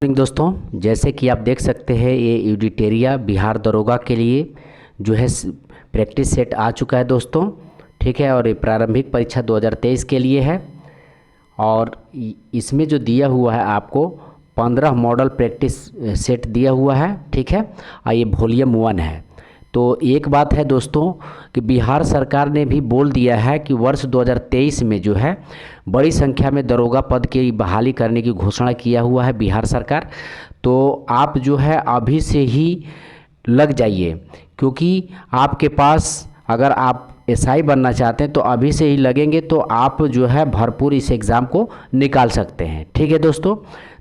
दोस्तों, जैसे कि आप देख सकते हैं ये यूडिटेरिया बिहार दरोगा के लिए जो है प्रैक्टिस सेट आ चुका है दोस्तों। ठीक है, और ये प्रारंभिक परीक्षा 2023 के लिए है और इसमें जो दिया हुआ है आपको 15 मॉडल प्रैक्टिस सेट दिया हुआ है। ठीक है, और ये वॉल्यूम 1 है। तो एक बात है दोस्तों कि बिहार सरकार ने भी बोल दिया है कि वर्ष 2023 में जो है बड़ी संख्या में दरोगा पद की बहाली करने की घोषणा किया हुआ है बिहार सरकार। तो आप जो है अभी से ही लग जाइए, क्योंकि आपके पास अगर आप एसआई बनना चाहते हैं तो अभी से ही लगेंगे तो आप जो है भरपूर इस एग्ज़ाम को निकाल सकते हैं। ठीक है दोस्तों,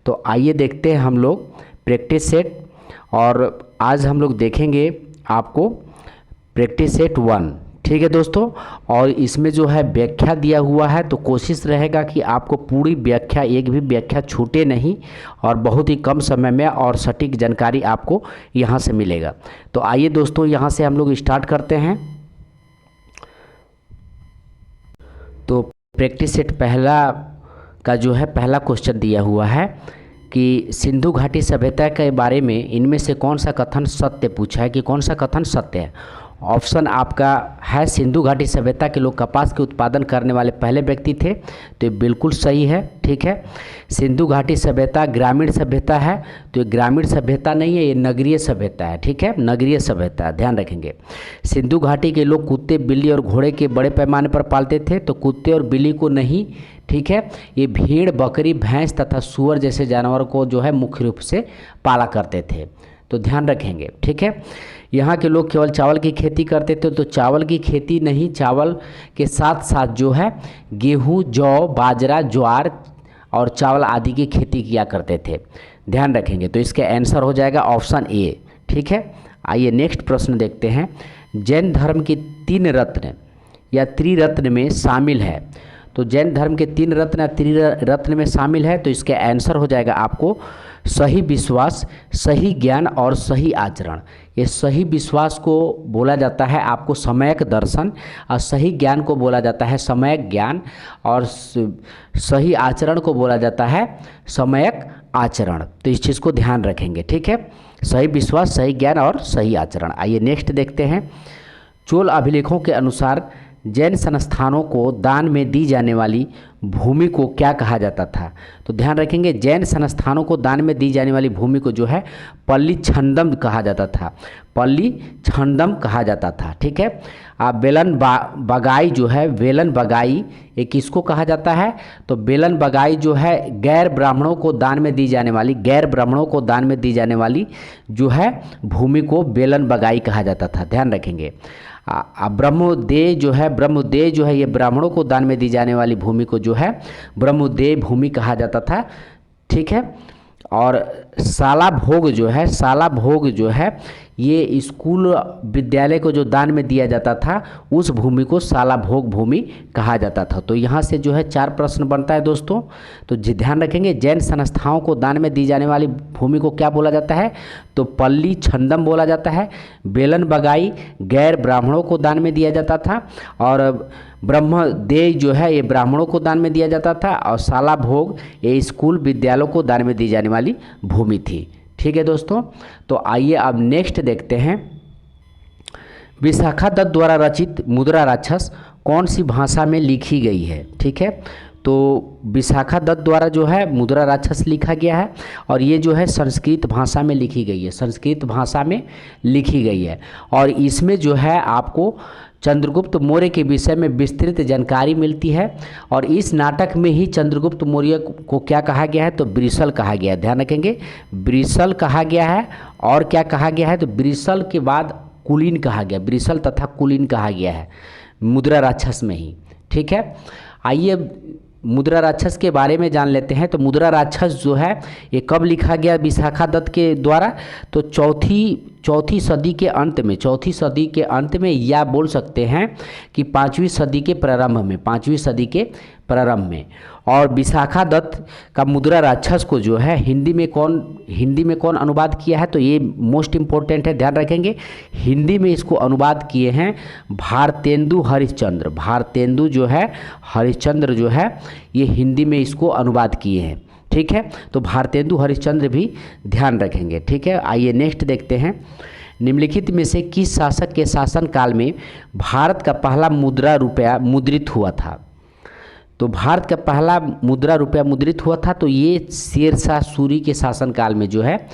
तो आइए देखते हैं हम लोग प्रैक्टिस सेट, और आज हम लोग देखेंगे आपको प्रैक्टिस सेट 1। ठीक है दोस्तों, और इसमें जो है व्याख्या दिया हुआ है, तो कोशिश रहेगा कि आपको पूरी व्याख्या, एक भी व्याख्या छूटे नहीं और बहुत ही कम समय में और सटीक जानकारी आपको यहाँ से मिलेगा। तो आइए दोस्तों यहाँ से हम लोग स्टार्ट करते हैं। तो प्रैक्टिस सेट पहला का जो है पहला क्वेश्चन दिया हुआ है कि सिंधु घाटी सभ्यता के बारे में इनमें से कौन सा कथन सत्य पूछा है, कि कौन सा कथन सत्य है। ऑप्शन आपका है सिंधु घाटी सभ्यता के लोग कपास के उत्पादन करने वाले पहले व्यक्ति थे, तो ये बिल्कुल सही है। ठीक है, सिंधु घाटी सभ्यता ग्रामीण सभ्यता है, तो ये ग्रामीण सभ्यता नहीं है, ये नगरीय सभ्यता है। ठीक है, नगरीय सभ्यता, ध्यान रखेंगे। सिंधु घाटी के लोग कुत्ते, बिल्ली और घोड़े के बड़े पैमाने पर पालते थे, तो कुत्ते और बिल्ली को नहीं। ठीक है, ये भेड़, बकरी, भैंस तथा सूअर जैसे जानवरों को जो है मुख्य रूप से पाला करते थे, तो ध्यान रखेंगे। ठीक है, यहाँ के लोग केवल चावल की खेती करते थे, तो चावल की खेती नहीं, चावल के साथ साथ जो है गेहूँ, जौ, बाजरा, ज्वार और चावल आदि की खेती किया करते थे, ध्यान रखेंगे। तो इसका आंसर हो जाएगा ऑप्शन ए। ठीक है, आइए नेक्स्ट प्रश्न देखते हैं। जैन धर्म की 3 रत्न या त्रिरत्न में शामिल है, तो जैन धर्म के 3 रत्न या त्रिरत्न में शामिल है, तो इसका आंसर हो जाएगा आपको सही विश्वास, सही ज्ञान और सही आचरण। ये सही विश्वास को बोला जाता है आपको सम्यक दर्शन, और सही ज्ञान को बोला जाता है सम्यक ज्ञान, और सही आचरण को बोला जाता है सम्यक आचरण। तो इस चीज़ को ध्यान रखेंगे। ठीक है, सही विश्वास, सही ज्ञान और सही आचरण। आइए नेक्स्ट देखते हैं। चोल अभिलेखों के अनुसार जैन संस्थानों को दान में दी जाने वाली भूमि को क्या कहा जाता था। तो ध्यान रखेंगे, जैन संस्थानों को दान में दी जाने वाली भूमि को जो है पल्ली छंदम कहा जाता था, पल्ली छंदम कहा जाता था। ठीक है, बेलन बगाई जो है, वेलन बगाई, ये किसको कहा जाता है, तो बेलन बगाई जो है गैर ब्राह्मणों को दान में दी जाने वाली, गैर ब्राह्मणों को दान में दी जाने वाली जो है भूमि को बेलन बगाई कहा जाता था, ध्यान रखेंगे। ब्रह्मोदय जो है ये ब्राह्मणों को दान में दी जाने वाली भूमि को जो है ब्रह्मोदय भूमि कहा जाता था। ठीक है, और साला भोग जो है ये स्कूल विद्यालय को जो दान में दिया जाता था उस भूमि को साला भोग भूमि कहा जाता था। तो यहाँ से जो है 4 प्रश्न बनता है दोस्तों। तो ध्यान रखेंगे, जैन संस्थाओं को दान में दी जाने वाली भूमि को क्या बोला जाता है, तो पल्ली छंदम बोला जाता है। बेलन बगाई गैर ब्राह्मणों को दान में दिया जाता था, और ब्रह्मदेय जो है ये ब्राह्मणों को दान में दिया जाता था, और साला भोग ये स्कूल विद्यालयों को दान में दी जाने वाली भूमि थी। ठीक है दोस्तों, तो आइए अब नेक्स्ट देखते हैं। विशाखा दत्त द्वारा रचित मुद्रा राक्षस कौन सी भाषा में लिखी गई है। ठीक है, तो विशाखा दत्त द्वारा जो है मुद्रा राक्षस लिखा गया है, और ये जो है संस्कृत भाषा में लिखी गई है, संस्कृत भाषा में लिखी गई है। और इसमें जो है आपको चंद्रगुप्त मौर्य के विषय में विस्तृत जानकारी मिलती है, और इस नाटक में ही चंद्रगुप्त मौर्य को क्या कहा गया है, तो ब्रिसल कहा गया है, ध्यान रखेंगे, ब्रिसल कहा गया है। और क्या कहा गया है, तो ब्रिसल के बाद कुलीन कहा गया, ब्रिसल तथा कुलीन कहा गया है मुद्रा राक्षस में ही। ठीक है, आइए मुद्रा राक्षस के बारे में जान लेते हैं। तो मुद्रा राक्षस जो है ये कब लिखा गया विशाखा दत्त के द्वारा, तो चौथी सदी के अंत में, या बोल सकते हैं कि 5वीं सदी के प्रारंभ में। और विशाखा दत्त का मुद्रा राक्षस को जो है हिंदी में कौन अनुवाद किया है, तो ये मोस्ट इम्पोर्टेंट है, ध्यान रखेंगे। हिंदी में इसको अनुवाद किए हैं भारतेंदु हरिश्चंद्र जो है ये हिंदी में इसको अनुवाद किए हैं। ठीक है। तो भारतेंदु हरिश्चंद्र भी ध्यान रखेंगे, ठीक है। आइए नेक्स्ट देखते हैं, निम्नलिखित में से किस शासक के शासनकाल में भारत का पहला मुद्रा रुपया मुद्रित हुआ था? तो भारत का पहला मुद्रा रुपया मुद्रित हुआ था, तो ये शेरशाह सूरी के शासनकाल में जो है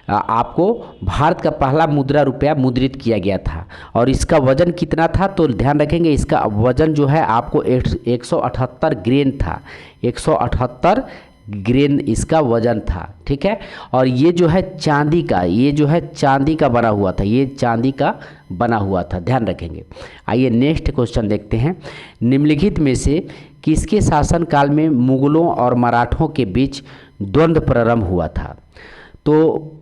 आपको भारत का पहला मुद्रा रुपया मुद्रित किया गया था। और इसका वजन कितना था? तो ध्यान रखेंगे, इसका वजन जो है आपको 178 ग्रेन था, 178 ग्रेन इसका वजन था, ठीक है। और ये जो है चांदी का, ये जो है चांदी का बना हुआ था, ये चांदी का बना हुआ था, ध्यान रखेंगे। आइए नेक्स्ट क्वेश्चन देखते हैं, निम्नलिखित में से किसके शासनकाल में मुगलों और मराठों के बीच द्वंद्व प्रारंभ हुआ था? तो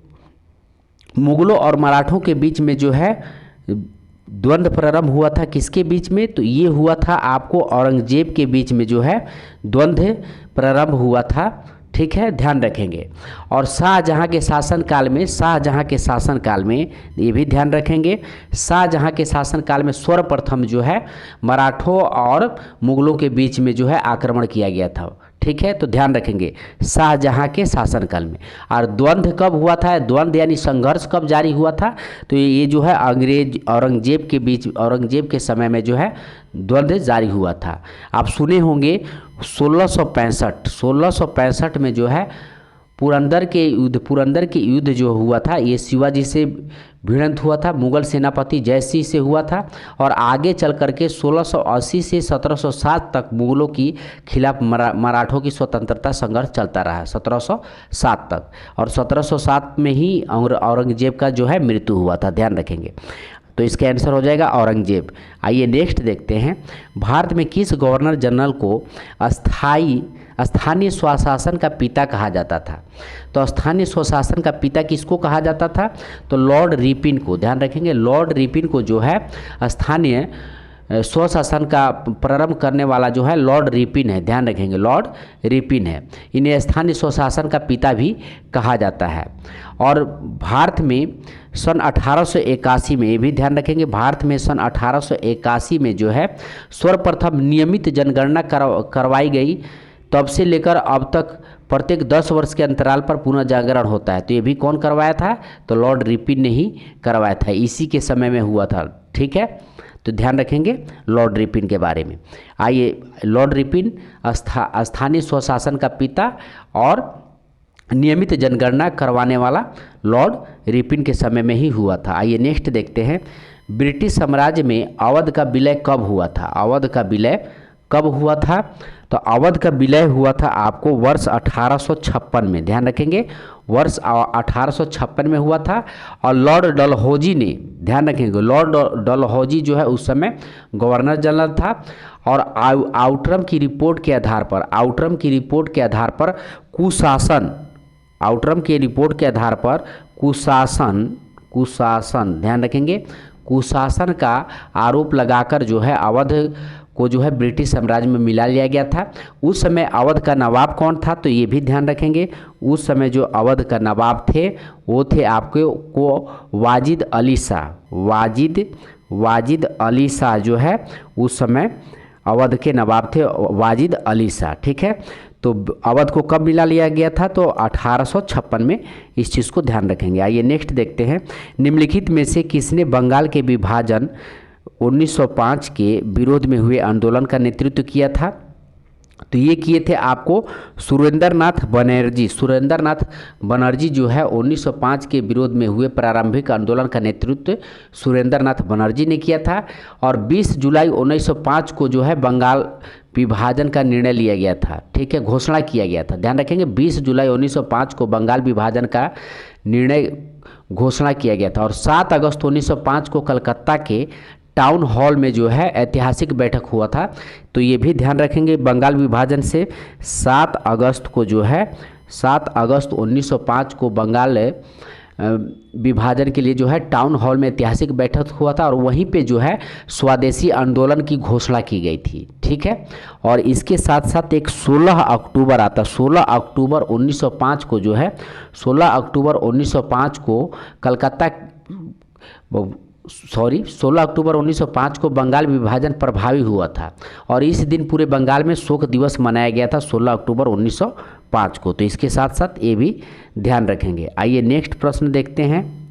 मुगलों और मराठों के बीच में जो है द्वंद्व प्रारंभ हुआ था किसके बीच में? तो ये हुआ था आपको औरंगजेब के बीच में जो है द्वंद्व प्रारंभ हुआ था, ठीक है, ध्यान रखेंगे। और शाहजहां के शासनकाल में, शाहजहां के शासनकाल में ये भी ध्यान रखेंगे, शाहजहां के शासनकाल में सर्वप्रथम जो है मराठों और मुगलों के बीच में जो है आक्रमण किया गया था, ठीक है। तो ध्यान रखेंगे शाहजहां के शासनकाल में। और द्वंद्व कब हुआ था? द्वंद्व यानी संघर्ष कब जारी हुआ था? तो ये जो है अंग्रेज औरंगजेब के बीच, औरंगजेब के समय में जो है द्वंद्व जारी हुआ था। आप सुने होंगे 1665 में जो है पुरंदर के युद्ध जो हुआ था, ये शिवाजी से भिड़ंत हुआ था, मुगल सेनापति जयसिंह से हुआ था। और आगे चल करके 1680 से 1707 तक मुगलों की खिलाफ मराठों की स्वतंत्रता संघर्ष चलता रहा, 1707 तक। और 1707 में ही औरंगजेब का जो है मृत्यु हुआ था, ध्यान रखेंगे। तो इसका आंसर हो जाएगा औरंगजेब। आइए नेक्स्ट देखते हैं, भारत में किस गवर्नर जनरल को स्थानीय स्वशासन का पिता कहा जाता था? तो स्थानीय स्वशासन का पिता किसको कहा जाता था? तो लॉर्ड रिपिन को, ध्यान रखेंगे, लॉर्ड रिपिन को जो है स्थानीय स्वशासन का प्रारंभ करने वाला जो है लॉर्ड रिपिन है, ध्यान रखेंगे, लॉर्ड रिपिन है। इन्हें स्थानीय स्वशासन का पिता भी कहा जाता है। और भारत में सन 1881 में, ये भी ध्यान रखेंगे, भारत में सन 1881 में जो है सर्वप्रथम नियमित जनगणना करवाई गई। तब से लेकर अब तक प्रत्येक 10 वर्ष के अंतराल पर पुनः जागरण होता है। तो ये भी कौन करवाया था? तो लॉर्ड रिपिन ने ही करवाया था, इसी के समय में हुआ था, ठीक है। तो ध्यान रखेंगे लॉर्ड रिपिन के बारे में। आइए, लॉर्ड रिपिन स्थानीय स्वशासन का पिता और नियमित जनगणना करवाने वाला लॉर्ड रिपिन के समय में ही हुआ था। आइए नेक्स्ट देखते हैं, ब्रिटिश साम्राज्य में अवध का विलय कब हुआ था? अवध का विलय कब हुआ था? तो अवध का विलय हुआ था आपको वर्ष 1856 में, ध्यान रखेंगे, वर्ष 1856 में हुआ था। और लॉर्ड डलहौजी ने, ध्यान रखेंगे, लॉर्ड डलहौजी जो है उस समय गवर्नर जनरल था। और आउटरम की रिपोर्ट के आधार पर, आउटरम की रिपोर्ट के आधार पर कुशासन, आउटरम के रिपोर्ट के आधार पर कुशासन, ध्यान रखेंगे, कुशासन का आरोप लगाकर जो है अवध को जो है ब्रिटिश साम्राज्य में मिला लिया गया था। उस समय अवध का नवाब कौन था? तो ये भी ध्यान रखेंगे, उस समय जो अवध का नवाब थे वो थे आपके को वाजिद अली शाह, वाजिद अली शाह जो है उस समय अवध के नवाब थे, वाजिद अली शाह, ठीक है। तो अवध को कब मिला लिया गया था? तो 1856 में, इस चीज़ को ध्यान रखेंगे। आइए नेक्स्ट देखते हैं, निम्नलिखित में से किसने बंगाल के विभाजन 1905 के विरोध में हुए आंदोलन का नेतृत्व किया था? तो ये किए थे आपको सुरेंद्रनाथ बनर्जी जो है 1905 के विरोध में हुए प्रारंभिक आंदोलन का नेतृत्व सुरेंद्रनाथ बनर्जी ने किया था। और 20 जुलाई 1905 को जो है बंगाल विभाजन का निर्णय लिया गया था, ठीक है, घोषणा किया गया था, ध्यान रखेंगे, 20 जुलाई 1905 को बंगाल विभाजन का निर्णय घोषणा किया गया था। और 7 अगस्त 1905 को कलकत्ता के टाउन हॉल में जो है ऐतिहासिक बैठक हुआ था। तो ये भी ध्यान रखेंगे, बंगाल विभाजन से 7 अगस्त को जो है 7 अगस्त 1905 को बंगाल विभाजन के लिए जो है टाउन हॉल में ऐतिहासिक बैठक हुआ था। और वहीं पे जो है स्वदेशी आंदोलन की घोषणा की गई थी, ठीक है। और इसके साथ साथ एक 16 अक्टूबर आता, 16 अक्टूबर 1905 को जो है 16 अक्टूबर 1905 को कलकत्ता 16 अक्टूबर 1905 को बंगाल विभाजन प्रभावी हुआ था। और इस दिन पूरे बंगाल में शोक दिवस मनाया गया था, 16 अक्टूबर 5 को। तो इसके साथ साथ ये भी ध्यान रखेंगे। आइए नेक्स्ट प्रश्न देखते हैं।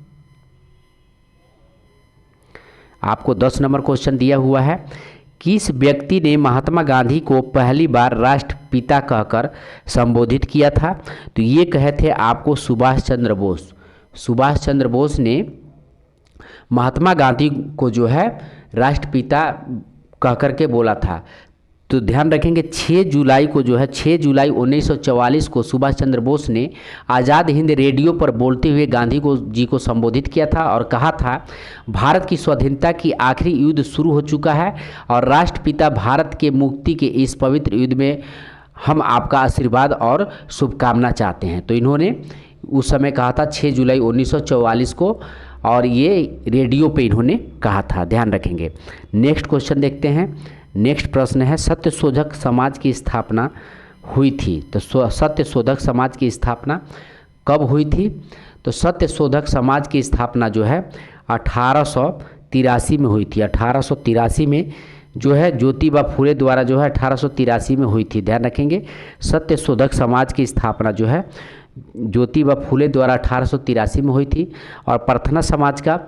आपको 10 नंबर क्वेश्चन दिया हुआ है, किस व्यक्ति ने महात्मा गांधी को पहली बार राष्ट्रपिता कहकर संबोधित किया था? तो ये कहे थे आपको सुभाष चंद्र बोस। सुभाष चंद्र बोस ने महात्मा गांधी को जो है राष्ट्रपिता कह कर के बोला था। तो ध्यान रखेंगे 6 जुलाई को जो है 6 जुलाई 1944 को सुभाष चंद्र बोस ने आज़ाद हिंद रेडियो पर बोलते हुए गांधी जी को संबोधित किया था और कहा था, भारत की स्वाधीनता की आखिरी युद्ध शुरू हो चुका है और राष्ट्रपिता भारत के मुक्ति के इस पवित्र युद्ध में हम आपका आशीर्वाद और शुभकामना चाहते हैं। तो इन्होंने उस समय कहा था 6 जुलाई 1944 को, और ये रेडियो पे इन्होंने कहा था। ध्यान रखेंगे। नेक्स्ट क्वेश्चन देखते हैं। नेक्स्ट प्रश्न है, सत्यशोधक समाज की स्थापना हुई थी। तो सत्यशोधक समाज की स्थापना कब हुई थी? तो सत्यशोधक समाज की स्थापना जो है 1883 में हुई थी। 1883 में जो है ज्योतिबा फुले द्वारा जो है 1883 में हुई थी। ध्यान रखेंगे, सत्यशोधक समाज की स्थापना जो है ज्योतिबा फुले द्वारा 1883 में हुई थी। और प्रार्थना समाज का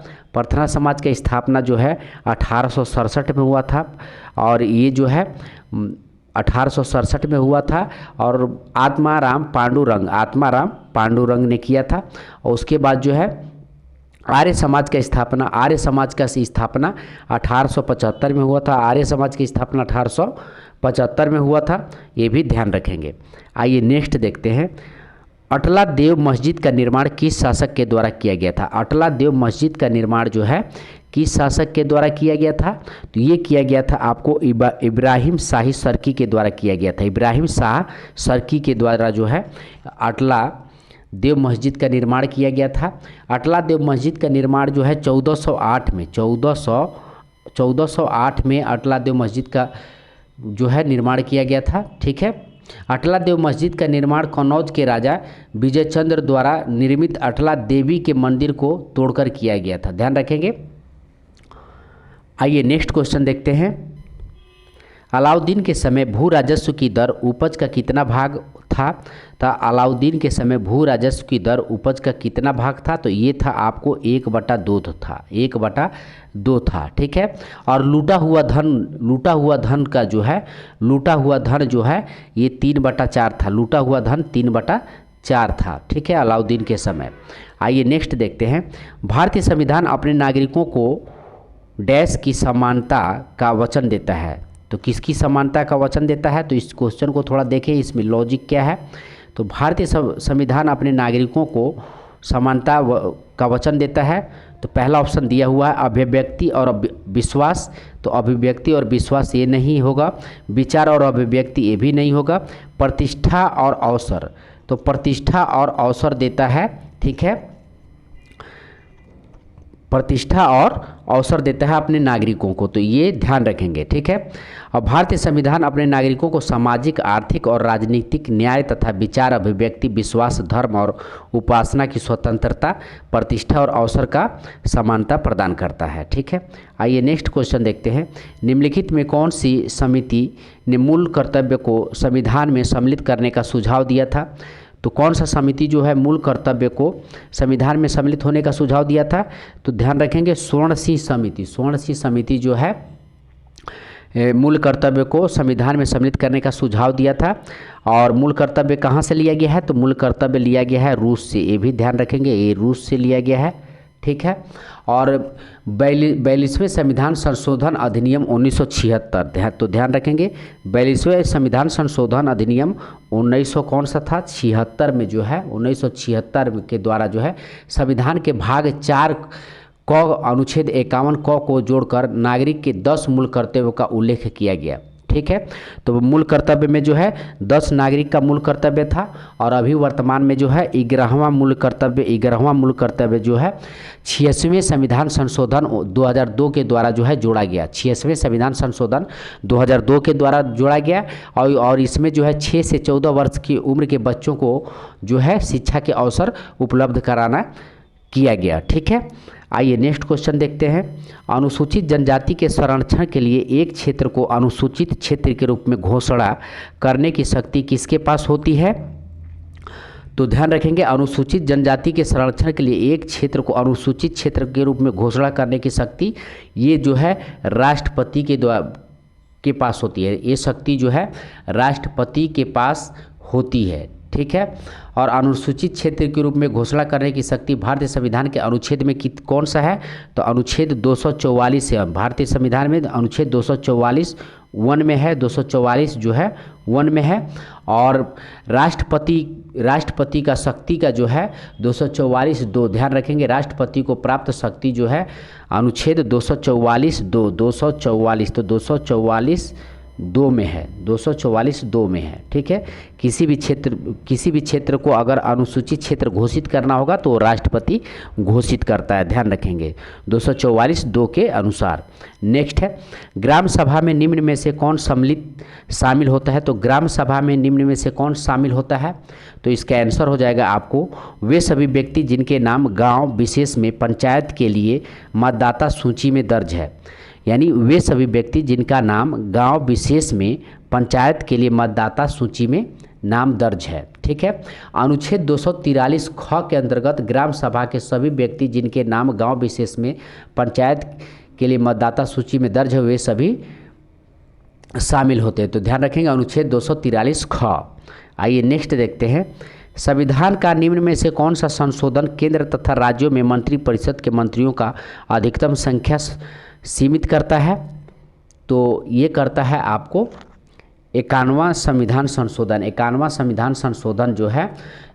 स्थापना जो है 1867 में हुआ था, और ये जो है 1867 में हुआ था, और आत्माराम पांडुरंग ने किया था। और उसके बाद जो है आर्य समाज का स्थापना 1875 में हुआ था। आर्य समाज की स्थापना 1875 में हुआ था, ये भी ध्यान रखेंगे। आइए नेक्स्ट देखते हैं, अटला देव मस्जिद का निर्माण किस शासक के द्वारा किया गया था? अटला देव मस्जिद का निर्माण जो है किस शासक के द्वारा किया गया था? तो ये किया गया था आपको इब्राहिम शाही सर्की के द्वारा किया गया था। इब्राहिम शाह सर्की के द्वारा जो है अटला देव मस्जिद का निर्माण किया गया था। अटला देव मस्जिद का निर्माण जो है 1408 में अटला देव मस्जिद का जो है निर्माण किया गया था। ठीक है, अटला देव मस्जिद का निर्माण कन्नौज के राजा विजय चंद्र द्वारा निर्मित अटला देवी के मंदिर को तोड़कर किया गया था। ध्यान रखेंगे। आइए नेक्स्ट क्वेश्चन देखते हैं, अलाउद्दीन के समय भू राजस्व की दर उपज का कितना भाग था? तो अलाउद्दीन के समय भू राजस्व की दर उपज का कितना भाग था? तो ये था आपको 1/2 था, 1/2 था। ठीक है, और लूटा हुआ धन का जो है ये 3/4 था। लूटा हुआ धन 3/4 था। ठीक है, अलाउद्दीन के समय। आइए नेक्स्ट देखते हैं, भारतीय संविधान अपने नागरिकों को डैश की समानता का वचन देता है। तो किसकी समानता का वचन देता है? तो इस क्वेश्चन को थोड़ा देखें, इसमें लॉजिक क्या है। तो भारतीय संविधान अपने नागरिकों को समानता का वचन देता है। तो पहला ऑप्शन दिया हुआ है अभिव्यक्ति और विश्वास। तो अभिव्यक्ति और विश्वास ये नहीं होगा, विचार और अभिव्यक्ति ये भी नहीं होगा। प्रतिष्ठा और अवसर, तो प्रतिष्ठा और अवसर देता है। ठीक है, प्रतिष्ठा और अवसर देता है अपने नागरिकों को, तो ये ध्यान रखेंगे। ठीक है, और भारतीय संविधान अपने नागरिकों को सामाजिक, आर्थिक और राजनीतिक न्याय तथा विचार, अभिव्यक्ति, विश्वास, धर्म और उपासना की स्वतंत्रता, प्रतिष्ठा और अवसर का समानता प्रदान करता है। ठीक है, आइए नेक्स्ट क्वेश्चन देखते हैं, निम्नलिखित में कौन सी समिति ने मूल कर्तव्य को संविधान में सम्मिलित करने का सुझाव दिया था? तो कौन सा समिति जो है मूल कर्तव्य को संविधान में सम्मिलित होने का सुझाव दिया था? तो ध्यान रखेंगे स्वर्ण सिंह समिति जो है मूल कर्तव्य को संविधान में सम्मिलित करने का सुझाव दिया था। और मूल कर्तव्य कहाँ से लिया गया है? तो मूल कर्तव्य लिया गया है रूस से, ये भी ध्यान रखेंगे, ये रूस से लिया गया है। ठीक है, और 42वें संविधान संशोधन अधिनियम 1976, तो ध्यान रखेंगे 42वें संविधान संशोधन अधिनियम 1900 कौन सा था? 76 में जो है 1976 के द्वारा जो है संविधान के भाग 4 क अनुच्छेद 51 क को जोड़कर नागरिक के 10 मूल कर्तव्यों का उल्लेख किया गया। ठीक है, तो मूल कर्तव्य में जो है 10 नागरिक का मूल कर्तव्य था, और अभी वर्तमान में जो है 11वां मूल कर्तव्य जो है 86वें संविधान संशोधन 2002 के द्वारा जो है जोड़ा गया। 86वें संविधान संशोधन 2002 के द्वारा जोड़ा गया, और इसमें जो है 6 से 14 वर्ष की उम्र के बच्चों को जो है शिक्षा के अवसर उपलब्ध कराना किया गया। ठीक है, आइए नेक्स्ट क्वेश्चन देखते हैं, अनुसूचित जनजाति के संरक्षण के लिए एक क्षेत्र को अनुसूचित क्षेत्र के रूप में घोषणा करने की शक्ति किसके पास होती है? तो ध्यान रखेंगे, अनुसूचित जनजाति के संरक्षण के लिए एक क्षेत्र को अनुसूचित क्षेत्र के रूप में घोषणा करने की शक्ति ये जो है राष्ट्रपति के पास होती है। ये शक्ति जो है राष्ट्रपति के पास होती है, ठीक है। और अनुसूचित क्षेत्र के रूप में घोषणा करने की शक्ति भारतीय संविधान के अनुच्छेद में कौन सा है, तो अनुच्छेद 244 है। भारतीय संविधान में अनुच्छेद 244 वन में है, 244 जो है वन में है। और राष्ट्रपति का शक्ति का जो है 244(2), ध्यान रखेंगे, राष्ट्रपति को प्राप्त शक्ति जो है अनुच्छेद 244(2), 244, तो 244(2) में है, 244(2) में है, ठीक है। किसी भी क्षेत्र को अगर अनुसूचित क्षेत्र घोषित करना होगा तो राष्ट्रपति घोषित करता है, ध्यान रखेंगे 244(2) के अनुसार। नेक्स्ट है, ग्राम सभा में निम्न में से कौन शामिल होता है, तो ग्राम सभा में निम्न में से कौन शामिल होता है, तो इसका आंसर हो जाएगा आपको वे सभी व्यक्ति जिनके नाम गांव विशेष में पंचायत के लिए मतदाता सूची में दर्ज है। यानी वे सभी व्यक्ति जिनका नाम गांव विशेष में पंचायत के लिए मतदाता सूची में नाम दर्ज है, ठीक है। अनुच्छेद 243 ख के अंतर्गत ग्राम सभा के सभी व्यक्ति जिनके नाम गांव विशेष में पंचायत के लिए मतदाता सूची में दर्ज है वे सभी शामिल होते हैं। तो ध्यान रखेंगे अनुच्छेद 243 ख। आइए नेक्स्ट देखते हैं, संविधान का निम्न में से कौन सा संशोधन केंद्र तथा राज्यों में मंत्रिपरिषद के मंत्रियों का अधिकतम संख्या सीमित करता है, तो ये करता है आपको 51वां संविधान संशोधन। 51वां संविधान संशोधन जो है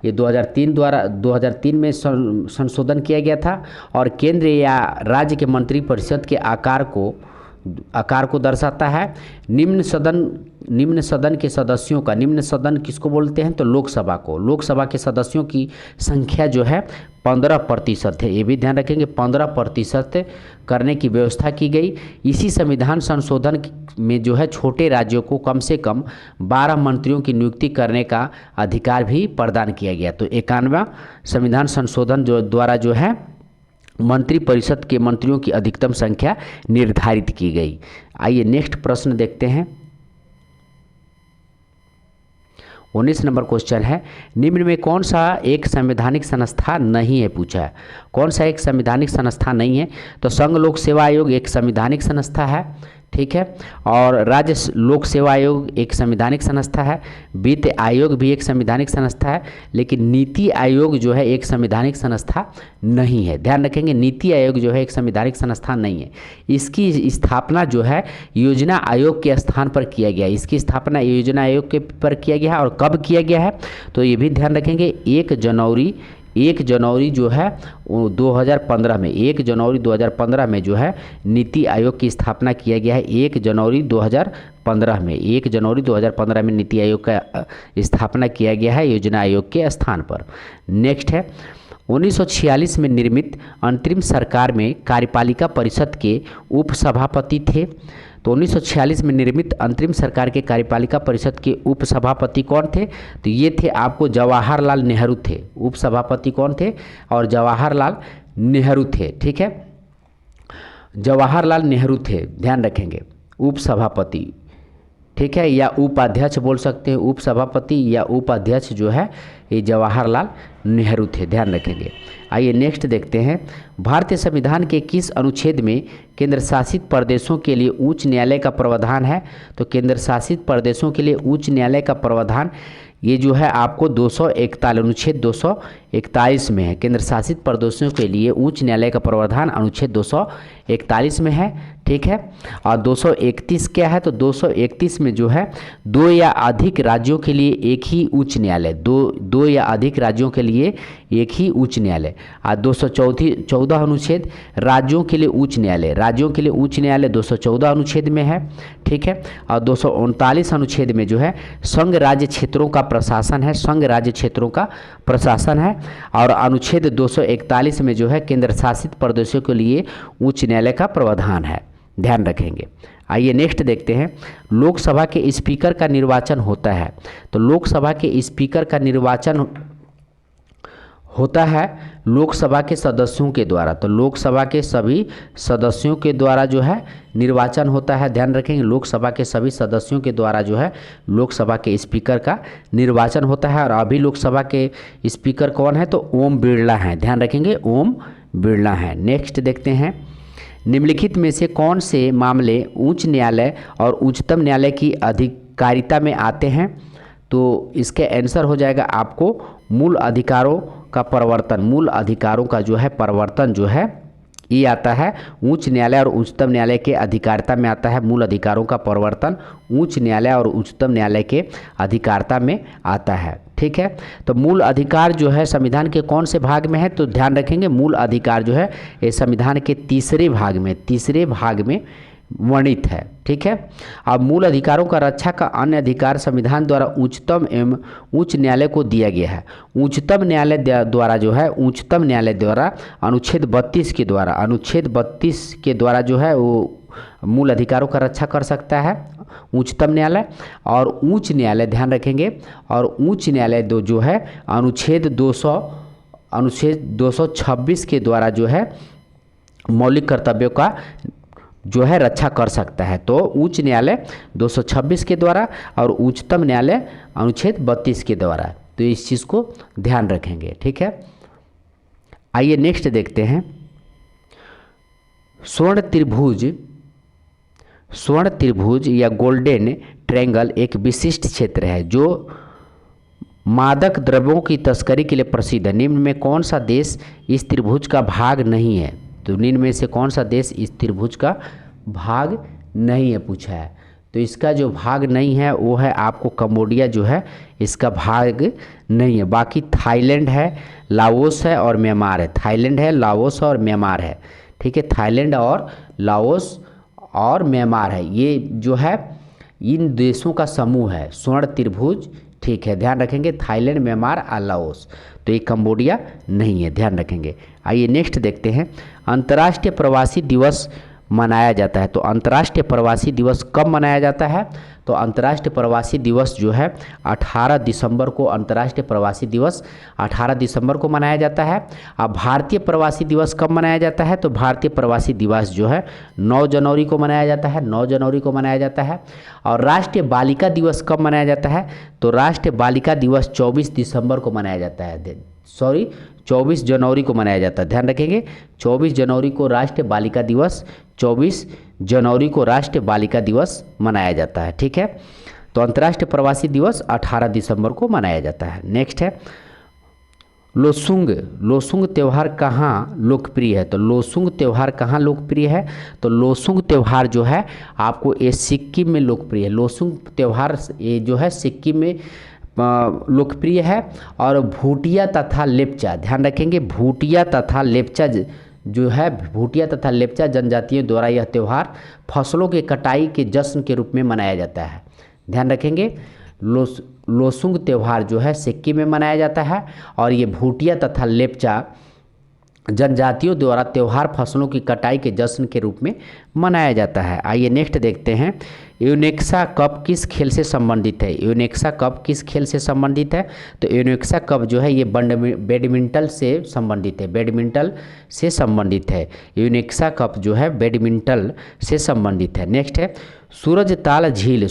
ये 2003 में संशोधन किया गया था और केंद्र या राज्य के मंत्रिपरिषद के आकार को दर्शाता है। निम्न सदन के सदस्यों का, निम्न सदन किसको बोलते हैं, तो लोकसभा को, लोकसभा के सदस्यों की संख्या जो है 15% है। ये भी ध्यान रखेंगे, 15% करने की व्यवस्था की गई। इसी संविधान संशोधन में जो है छोटे राज्यों को कम से कम 12 मंत्रियों की नियुक्ति करने का अधिकार भी प्रदान किया गया। तो 51वां संविधान संशोधन द्वारा जो है मंत्रिपरिषद के मंत्रियों की अधिकतम संख्या निर्धारित की गई। आइए नेक्स्ट प्रश्न देखते हैं। 19 नंबर क्वेश्चन है, निम्न में कौन सा एक संवैधानिक संस्था नहीं है, पूछा है। कौन सा एक संवैधानिक संस्था नहीं है, तो संघ लोक सेवा आयोग एक संवैधानिक संस्था है, ठीक है। और राज्य लोक सेवा आयोग एक संवैधानिक संस्था है। वित्त आयोग भी एक संवैधानिक संस्था है, लेकिन नीति आयोग जो है एक संवैधानिक संस्था नहीं है। ध्यान रखेंगे, नीति आयोग जो है एक संवैधानिक संस्था नहीं है। इसकी स्थापना जो है योजना आयोग के स्थान पर किया गया। इसकी स्थापना योजना आयोग के पर किया गया है। और कब किया गया है, तो ये भी ध्यान रखेंगे 1 जनवरी जो है 2015 में, 1 जनवरी 2015 में जो है नीति आयोग की स्थापना किया गया है। 1 जनवरी 2015 में, 1 जनवरी 2015 में नीति आयोग का स्थापना किया गया है योजना आयोग के स्थान पर। नेक्स्ट है, 1946 में निर्मित अंतरिम सरकार में कार्यपालिका परिषद के उपसभापति थे। तो 1946 में निर्मित अंतरिम सरकार के कार्यपालिका परिषद के उपसभापति कौन थे, तो ये थे आपको जवाहरलाल नेहरू थे। उपसभापति कौन थे, और जवाहरलाल नेहरू थे, ठीक है। जवाहरलाल नेहरू थे, ध्यान रखेंगे, उपसभापति, ठीक है, या उपाध्यक्ष बोल सकते हैं। उपसभापति या उपाध्यक्ष जो है ये जवाहरलाल नेहरू थे, ध्यान रखेंगे। आइए नेक्स्ट देखते हैं, भारतीय संविधान के किस अनुच्छेद में केंद्र शासित प्रदेशों के लिए उच्च न्यायालय का प्रावधान है, तो केंद्र शासित प्रदेशों के लिए उच्च न्यायालय का प्रावधान ये जो है आपको 241 अनुच्छेद 241 में है। केंद्र शासित प्रदेशों के लिए उच्च न्यायालय का प्रावधान अनुच्छेद 241 में है, ठीक है। और 231 क्या है, तो 231 में जो है 2 या अधिक राज्यों के लिए एक ही उच्च न्यायालय, दो या अधिक राज्यों के लिए एक ही उच्च न्यायालय। और 214 अनुच्छेद राज्यों के लिए उच्च न्यायालय, राज्यों के लिए उच्च न्यायालय 214 अनुच्छेद में है, ठीक है। और 239 अनुच्छेद में जो है संघ राज्य क्षेत्रों का प्रशासन है, संघ राज्य क्षेत्रों का प्रशासन है। और अनुच्छेद 241 में जो है केंद्र शासित प्रदेशों के लिए उच्च न्यायालय का प्रावधान है, ध्यान रखेंगे। आइए नेक्स्ट देखते हैं, लोकसभा के स्पीकर का निर्वाचन होता है। तो लोकसभा के स्पीकर का निर्वाचन होता है लोकसभा के सदस्यों के द्वारा। तो लोकसभा के सभी सदस्यों के द्वारा जो है निर्वाचन होता है। ध्यान रखेंगे, लोकसभा के सभी सदस्यों के द्वारा जो है लोकसभा के स्पीकर का निर्वाचन होता है। और अभी लोकसभा के स्पीकर कौन है? तो ओम बिरला हैं। ध्यान रखेंगे, ओम बिरला हैं। नेक्स्ट देखते हैं, निम्नलिखित में से कौन से मामले उच्च न्यायालय और उच्चतम न्यायालय की अधिकारिता में आते हैं? तो इसके आंसर हो जाएगा आपको मूल अधिकारों का परिवर्तन। मूल अधिकारों का जो है परिवर्तन जो है ये आता है उच्च न्यायालय और उच्चतम न्यायालय के अधिकारिता में आता है। मूल अधिकारों का परिवर्तन उच्च न्यायालय और उच्चतम न्यायालय के अधिकारिता में आता है। ठीक है, तो मूल अधिकार जो है संविधान के कौन से भाग में है? तो ध्यान रखेंगे, मूल अधिकार जो है ये संविधान के तीसरे भाग में वर्णित है। ठीक है, अब मूल अधिकारों का रक्षा का अन्य अधिकार संविधान द्वारा उच्चतम एवं उच्च न्यायालय को दिया गया है। उच्चतम न्यायालय द्वारा जो है उच्चतम न्यायालय द्वारा अनुच्छेद 32 के द्वारा जो है वो मूल अधिकारों का रक्षा कर सकता है उच्चतम न्यायालय। और उच्च न्यायालय, ध्यान रखेंगे, और उच्च न्यायालय जो है अनुच्छेद 226 के द्वारा जो है मौलिक कर्तव्यों का जो है रक्षा कर सकता है। तो उच्च न्यायालय 226 के द्वारा और उच्चतम न्यायालय अनुच्छेद 32 के द्वारा। तो इस चीज़ को ध्यान रखेंगे। ठीक है, आइए नेक्स्ट देखते हैं, स्वर्ण त्रिभुज या गोल्डन ट्रायंगल एक विशिष्ट क्षेत्र है जो मादक द्रव्यों की तस्करी के लिए प्रसिद्ध है। निम्न में कौन सा देश इस त्रिभुज का भाग नहीं है? तो निम्न में से कौन सा देश इस त्रिभुज का भाग नहीं है पूछा है। तो इसका जो भाग नहीं है वो है आपको कंबोडिया जो है इसका भाग नहीं है। बाकी थाईलैंड है, लाओस है और म्यांमार है। थाईलैंड है, लाओस और म्यांमार है। ठीक है, थाईलैंड और लाओस और म्यांमार है, ये जो है इन देशों का समूह है स्वर्ण त्रिभुज। ठीक है, ध्यान रखेंगे, थाईलैंड, म्यांमार और लाओस। तो ये कंबोडिया नहीं है, ध्यान रखेंगे। आइए नेक्स्ट देखते हैं, अंतर्राष्ट्रीय प्रवासी दिवस मनाया जाता है। तो अंतर्राष्ट्रीय प्रवासी दिवस कब मनाया जाता है? तो अंतर्राष्ट्रीय प्रवासी दिवस जो है 18 दिसंबर को अंतर्राष्ट्रीय प्रवासी दिवस 18 दिसंबर को मनाया जाता है। अब भारतीय प्रवासी दिवस कब मनाया जाता है? तो भारतीय प्रवासी दिवस जो है 9 जनवरी को मनाया जाता है, 9 जनवरी को मनाया जाता है। और राष्ट्रीय बालिका दिवस कब मनाया जाता है? तो राष्ट्रीय बालिका दिवस 24 दिसंबर को मनाया जाता है, 24 जनवरी को मनाया जाता है। ध्यान रखेंगे, 24 जनवरी को राष्ट्रीय बालिका दिवस, 24 जनवरी को राष्ट्रीय बालिका दिवस मनाया जाता है। ठीक है, तो अंतर्राष्ट्रीय प्रवासी दिवस 18 दिसंबर को मनाया जाता है। नेक्स्ट है, लोसुंग त्यौहार कहाँ लोकप्रिय है? तो लोसुंग त्यौहार कहाँ लोकप्रिय है? तो लोसुंग त्यौहार जो है आपको ये सिक्किम में लोकप्रिय है। लोसुंग त्यौहार ये जो है सिक्किम में लोकप्रिय है। और भूटिया तथा लेप्चा, ध्यान रखेंगे, भूटिया तथा लेप्चा जनजातियों द्वारा यह त्यौहार फसलों के कटाई के जश्न के रूप में मनाया जाता है। ध्यान रखेंगे, लोसुंग त्यौहार जो है सिक्किम में मनाया जाता है और ये भूटिया तथा लेप्चा जनजातियों द्वारा त्यौहार फसलों की कटाई के जश्न के रूप में मनाया जाता है। आइए नेक्स्ट देखते हैं, यूनेक्सा कप किस खेल से संबंधित है? यूनेक्सा कप किस खेल से संबंधित है? तो यूनेक्सा कप जो है ये बैडमिंटन से संबंधित है, बैडमिंटन से संबंधित है। यूनेक्सा कप जो है बैडमिंटन से संबंधित है। नेक्स्ट है, सूरजताल झील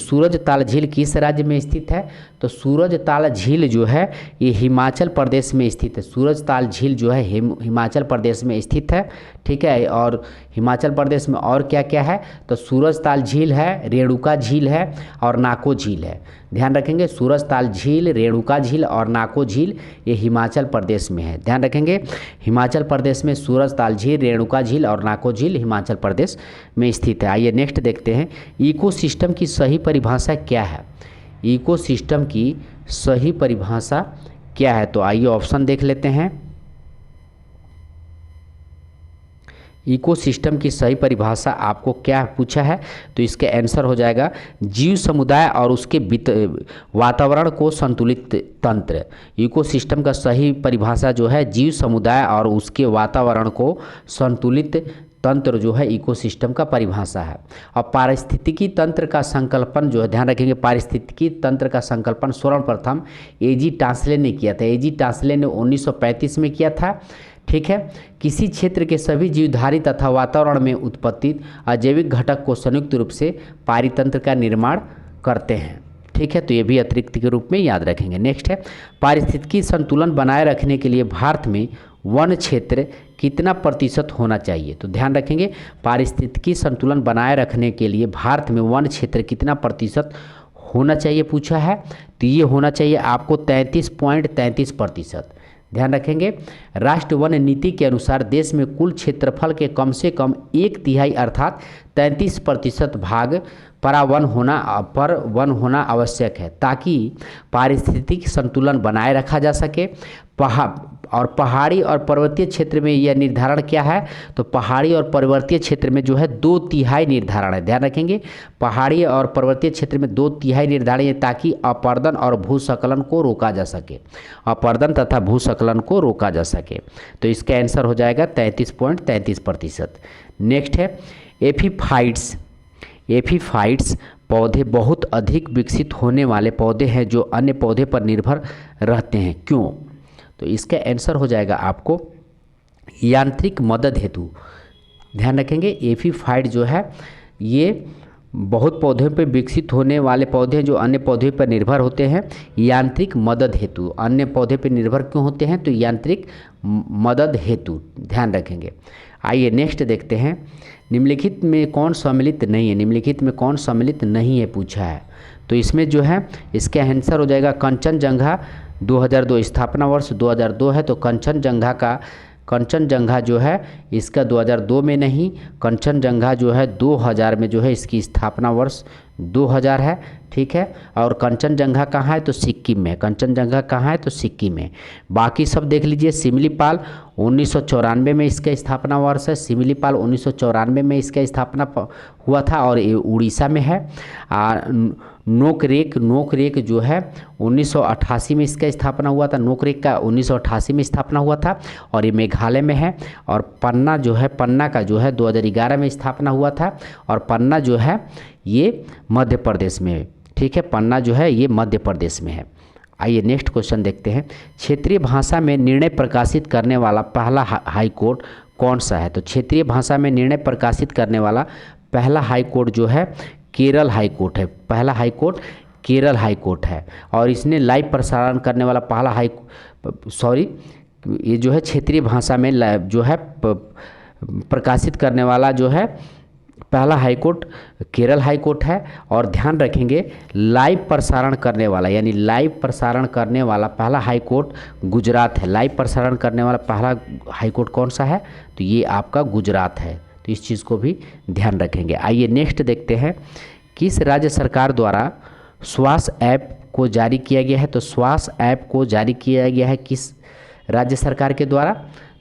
किस राज्य में स्थित है? तो सूरजताल झील जो है ये हिमाचल प्रदेश में स्थित है। सूरजताल झील जो है हिमाचल प्रदेश में स्थित है। ठीक है, और हिमाचल प्रदेश में और क्या क्या है? तो सूरजताल झील है, रेणुका झील है और नाको झील है। ध्यान रखेंगे, सूरजताल झील, रेणुका झील और नाको झील ये हिमाचल प्रदेश में है। ध्यान रखेंगे, हिमाचल प्रदेश में सूरजताल झील, रेणुका झील और नाको झील हिमाचल प्रदेश में स्थित है। आइए नेक्स्ट देखते हैं, इकोसिस्टम की सही परिभाषा क्या है? इकोसिस्टम की सही परिभाषा क्या है? तो आइए ऑप्शन देख लेते हैं। इकोसिस्टम की सही परिभाषा आपको क्या पूछा है? तो इसके आंसर हो जाएगा जीव समुदाय और उसके वातावरण को संतुलित तंत्र। इकोसिस्टम का सही परिभाषा जो है जीव समुदाय और उसके वातावरण को संतुलित तंत्र जो है इकोसिस्टम का परिभाषा है। और पारिस्थितिकी तंत्र का संकल्पन जो है, ध्यान रखेंगे, पारिस्थितिकी तंत्र का संकल्पन सर्वप्रथम एजी टास्ले ने किया था। एजी टास्ले ने 1935 में किया था। ठीक है। किसी क्षेत्र के सभी जीवधारी तथा वातावरण में उत्पत्ति अजैविक घटक को संयुक्त रूप से पारितंत्र का निर्माण करते हैं। ठीक है, तो ये भी अतिरिक्त के रूप में याद रखेंगे। नेक्स्ट है, पारिस्थितिकी संतुलन बनाए रखने के लिए भारत में वन क्षेत्र कितना प्रतिशत होना चाहिए? तो ध्यान रखेंगे, पारिस्थितिकी संतुलन बनाए रखने के लिए भारत में वन क्षेत्र कितना प्रतिशत होना चाहिए पूछा है। तो ये होना चाहिए आपको 33.33%। ध्यान रखेंगे, राष्ट्रीय वन नीति के अनुसार देश में कुल क्षेत्रफल के कम से कम 1/3 अर्थात 33% भाग पर वन होना आवश्यक है, ताकि पारिस्थितिक संतुलन बनाए रखा जा सके। पहाड़ी और पर्वतीय क्षेत्र में यह निर्धारण क्या है? तो पहाड़ी और पर्वतीय क्षेत्र में जो है 2/3 निर्धारण है। ध्यान रखेंगे, पहाड़ी और पर्वतीय क्षेत्र में 2/3 निर्धारण है, ताकि अपरदन और भूस्खलन को रोका जा सके, अपरदन तथा भूस्खलन को रोका जा सके। तो इसका आंसर हो जाएगा 33.33%। नेक्स्ट है, एपीफाइट्स पौधे बहुत अधिक विकसित होने वाले पौधे हैं जो अन्य पौधे पर निर्भर रहते हैं, क्यों? तो इसका आंसर हो जाएगा आपको यांत्रिक मदद हेतु। ध्यान रखेंगे, एपीफाइट जो है ये बहुत पौधों पर विकसित होने वाले पौधे हैं जो अन्य पौधे पर निर्भर होते हैं यांत्रिक मदद हेतु। अन्य पौधे पर निर्भर क्यों होते हैं? तो यांत्रिक मदद हेतु। ध्यान रखेंगे। आइए नेक्स्ट देखते हैं, निम्नलिखित में कौन सम्मिलित नहीं है? निम्नलिखित में कौन सम्मिलित नहीं है पूछा है। तो इसमें जो है इसका आंसर हो जाएगा कंचनजंगा 2002, स्थापना वर्ष 2002 है, तो कंचनजंगा जो है इसका 2002 में नहीं, कंचनजंगा जो है 2000 में जो है इसकी स्थापना वर्ष 2000 है। ठीक है, और कंचनजंगा कहाँ है? तो सिक्किम में। कंचनजंगा कहाँ है? तो सिक्किम में। बाकी सब देख लीजिए, सिमलीपाल 1994 में इसका स्थापना वर्ष है, सिमलीपाल 1994 में इसका स्थापना हुआ था और ये उड़ीसा में है। नोकरेक जो है 1988 में इसका स्थापना हुआ था, नोकरेक का 1988 में स्थापना हुआ था और ये मेघालय में है। और पन्ना जो है, पन्ना का जो है 2011 में स्थापना हुआ था और पन्ना जो है ये मध्य प्रदेश में है। ठीक है, पन्ना जो है ये मध्य प्रदेश में है। आइए नेक्स्ट क्वेश्चन देखते हैं, क्षेत्रीय भाषा में निर्णय प्रकाशित करने वाला पहला हाई कोर्ट कौन सा है? तो क्षेत्रीय भाषा में निर्णय प्रकाशित करने वाला पहला हाई कोर्ट जो है केरल हाई कोर्ट है। पहला high court Kerala high court है और इसने लाइव प्रसारण करने वाला पहला ये जो है क्षेत्रीय भाषा में जो है प्रकाशित करने वाला जो है पहला high court Kerala high court है। और ध्यान रखेंगे, लाइव प्रसारण करने वाला यानी लाइव प्रसारण करने वाला पहला हाई कोर्ट गुजरात है। लाइव प्रसारण करने वाला पहला हाई कोर्ट कौन सा है? तो ये आपका गुजरात है। तो इस चीज़ को भी ध्यान रखेंगे। आइए नेक्स्ट देखते हैं, किस राज्य सरकार द्वारा स्वास्थ्य ऐप को जारी किया गया है? तो स्वास्थ्य ऐप को जारी किया गया है किस राज्य सरकार के द्वारा?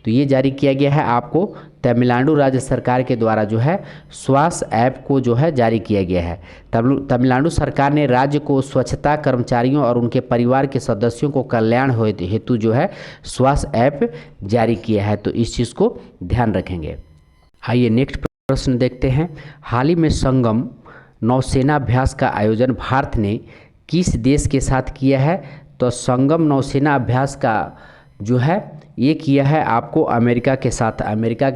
तो ये जारी किया गया है आपको तमिलनाडु राज्य सरकार के द्वारा जो है स्वास्थ्य ऐप को जो है जारी किया गया है। तमिलनाडु सरकार ने राज्य को स्वच्छता कर्मचारियों और उनके परिवार के सदस्यों को कल्याण हेतु जो है स्वास्थ्य ऐप जारी किया है। तो इस चीज़ को ध्यान रखेंगे। आइए नेक्स्ट प्रश्न देखते हैं, हाल ही में संगम नौसेना अभ्यास का आयोजन भारत ने किस देश के साथ किया है? तो संगम नौसेना अभ्यास का जो है ये किया है आपको अमेरिका के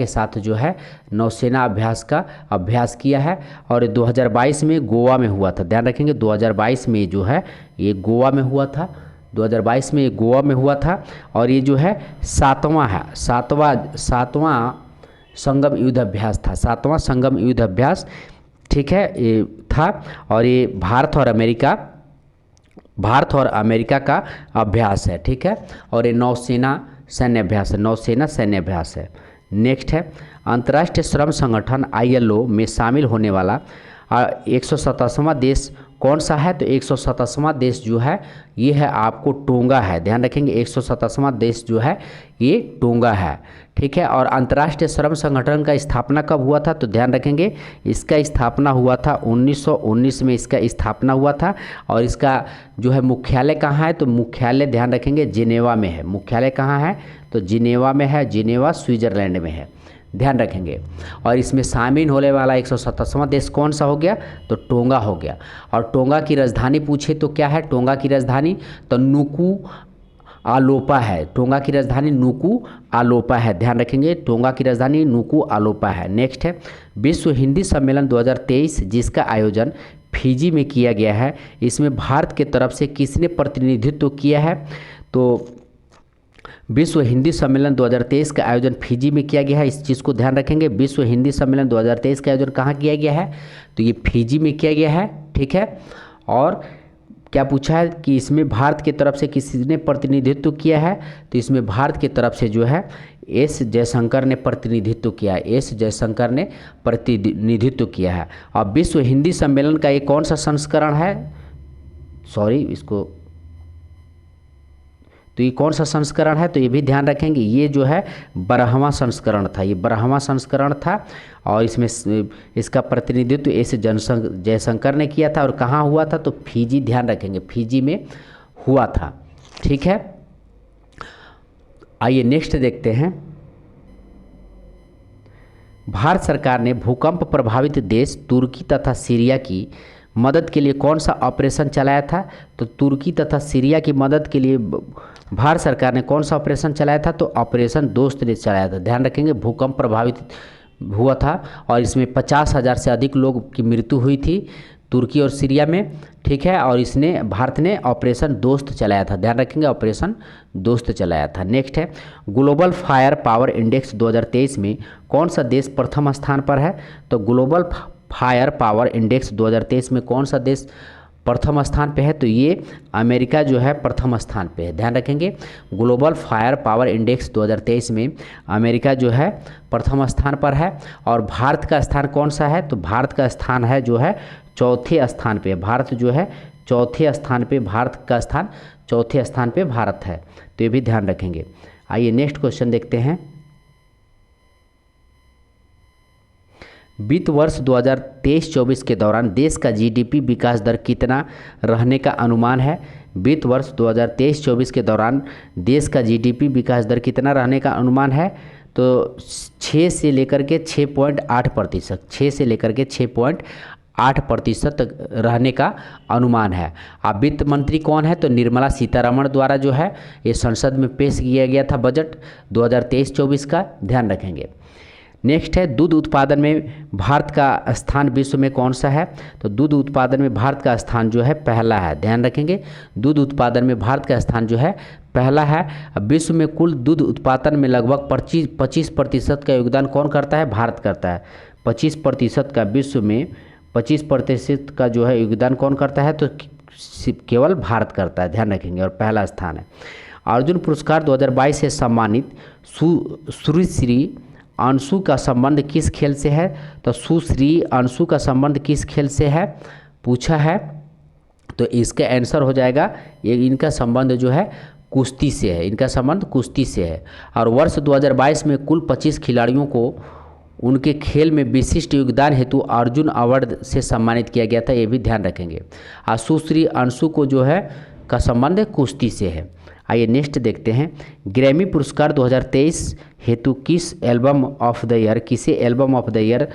साथ जो है नौसेना अभ्यास का अभ्यास किया है और 2022 में गोवा में हुआ था। ध्यान रखेंगे, 2022 में जो है ये गोवा में हुआ था, 2022 में ये गोवा में हुआ था और ये जो है सातवां संगम युद्ध अभ्यास था, सातवां संगम युद्ध अभ्यास। ठीक है, ये था और ये भारत और अमेरिका का अभ्यास है। ठीक है, और ये नौसेना सैन्य अभ्यास है। नेक्स्ट है, अंतर्राष्ट्रीय श्रम संगठन ILO में शामिल होने वाला 127वां देश कौन सा है? तो 127वां देश जो है ये है आपको टोंगा है। ध्यान रखेंगे, 127वां देश जो है ये टोंगा है। ठीक है, और अंतर्राष्ट्रीय श्रम संगठन का स्थापना कब हुआ था? तो ध्यान रखेंगे, इसका स्थापना हुआ था 1919 में इसका स्थापना हुआ था और इसका जो है मुख्यालय कहाँ है? तो मुख्यालय ध्यान रखेंगे जिनेवा में है। मुख्यालय कहाँ है? तो जिनेवा में है, जिनेवा स्विट्जरलैंड में है। ध्यान रखेंगे, और इसमें शामिल होने वाला 127वां देश कौन सा हो गया? तो टोंगा हो गया। और टोंगा की राजधानी पूछे तो क्या है टोंगा की राजधानी? तो आलोपा है। टोंगा की राजधानी नुकू आलोपा है, ध्यान रखेंगे, टोंगा की राजधानी नुकू आलोपा है। नेक्स्ट है विश्व हिंदी सम्मेलन 2023 जिसका आयोजन फिजी में किया गया है, इसमें भारत के तरफ से किसने प्रतिनिधित्व किया है? तो विश्व हिंदी सम्मेलन 2023 का आयोजन फिजी में किया गया है, इस चीज़ को ध्यान रखेंगे। विश्व हिंदी सम्मेलन 2023 का आयोजन कहाँ किया गया है? तो ये फिजी में किया गया है, ठीक है। और क्या पूछा है कि इसमें भारत की तरफ से किसने प्रतिनिधित्व किया है? तो इसमें भारत की तरफ से जो है एस जयशंकर ने प्रतिनिधित्व किया है, एस जयशंकर ने प्रतिनिधित्व किया है। अब विश्व हिंदी सम्मेलन का ये कौन सा संस्करण है? तो ये कौन सा संस्करण है? तो ये भी ध्यान रखेंगे, ये जो है 12वां संस्करण था, ये 12वां संस्करण था और इसमें इसका प्रतिनिधित्व एस जयशंकर ने किया था। और कहाँ हुआ था? तो फिजी, ध्यान रखेंगे, फिजी में हुआ था, ठीक है। आइए नेक्स्ट देखते हैं। भारत सरकार ने भूकंप प्रभावित देश तुर्की तथा सीरिया की मदद के लिए कौन सा ऑपरेशन चलाया था? तो तुर्की तथा सीरिया की मदद के लिए भारत सरकार ने कौन सा ऑपरेशन चलाया था? तो ऑपरेशन दोस्त ने चलाया था, ध्यान रखेंगे। भूकंप प्रभावित हुआ था और इसमें 50,000 से अधिक लोग की मृत्यु हुई थी तुर्की और सीरिया में, ठीक है। और इसने भारत ने ऑपरेशन दोस्त चलाया था, ध्यान रखेंगे, ऑपरेशन दोस्त चलाया था। नेक्स्ट है ग्लोबल फायर पावर इंडेक्स 2023 में कौन सा देश प्रथम स्थान पर है? तो ग्लोबल फायर पावर इंडेक्स 2023 में कौन सा देश प्रथम स्थान पे है? तो ये अमेरिका जो है प्रथम स्थान पे है, ध्यान रखेंगे। ग्लोबल फायर पावर इंडेक्स 2023 में अमेरिका जो है प्रथम स्थान पर है। और भारत का स्थान कौन सा है? तो भारत का स्थान है जो है चौथे स्थान पे, भारत जो है चौथे स्थान पे, भारत का स्थान चौथे स्थान पे भारत है, तो ये भी ध्यान रखेंगे। आइए नेक्स्ट क्वेश्चन देखते हैं। वित्त वर्ष 2023-24 के दौरान देश का जीडीपी विकास दर कितना रहने का अनुमान है? वित्त वर्ष 2023-24 के दौरान देश का जीडीपी विकास दर कितना रहने का अनुमान है? तो 6 से लेकर के 6.8%, 6 से लेकर के 6.8% तक रहने का अनुमान है। अब वित्त मंत्री कौन है? तो निर्मला सीतारमण द्वारा जो है ये संसद में पेश किया गया था बजट 2023-24 का, ध्यान रखेंगे। नेक्स्ट है दूध उत्पादन में भारत का स्थान विश्व में कौन सा है? तो दूध उत्पादन में भारत का स्थान जो है पहला है, ध्यान रखेंगे। दूध उत्पादन में भारत का स्थान जो है पहला है। विश्व में कुल दूध उत्पादन में लगभग 25% का योगदान कौन करता है? भारत करता है। 25% का, विश्व में 25% का जो है योगदान कौन करता है? तो केवल भारत करता है, ध्यान रखेंगे, और पहला स्थान है। अर्जुन पुरस्कार 2022 से सम्मानित सुश्री अंशु का संबंध किस खेल से है? तो सुश्री अंशु का संबंध किस खेल से है पूछा है, तो इसका आंसर हो जाएगा ये, इनका संबंध जो है कुश्ती से है, इनका संबंध कुश्ती से है। और वर्ष 2022 में कुल 25 खिलाड़ियों को उनके खेल में विशिष्ट योगदान हेतु अर्जुन अवार्ड से सम्मानित किया गया था, ये भी ध्यान रखेंगे। और सुश्री अंशु को जो है का संबंध कुश्ती से है। आइए नेक्स्ट देखते हैं। ग्रैमी पुरस्कार 2023 हेतु किस एल्बम ऑफ द ईयर, किसे एल्बम ऑफ द ईयर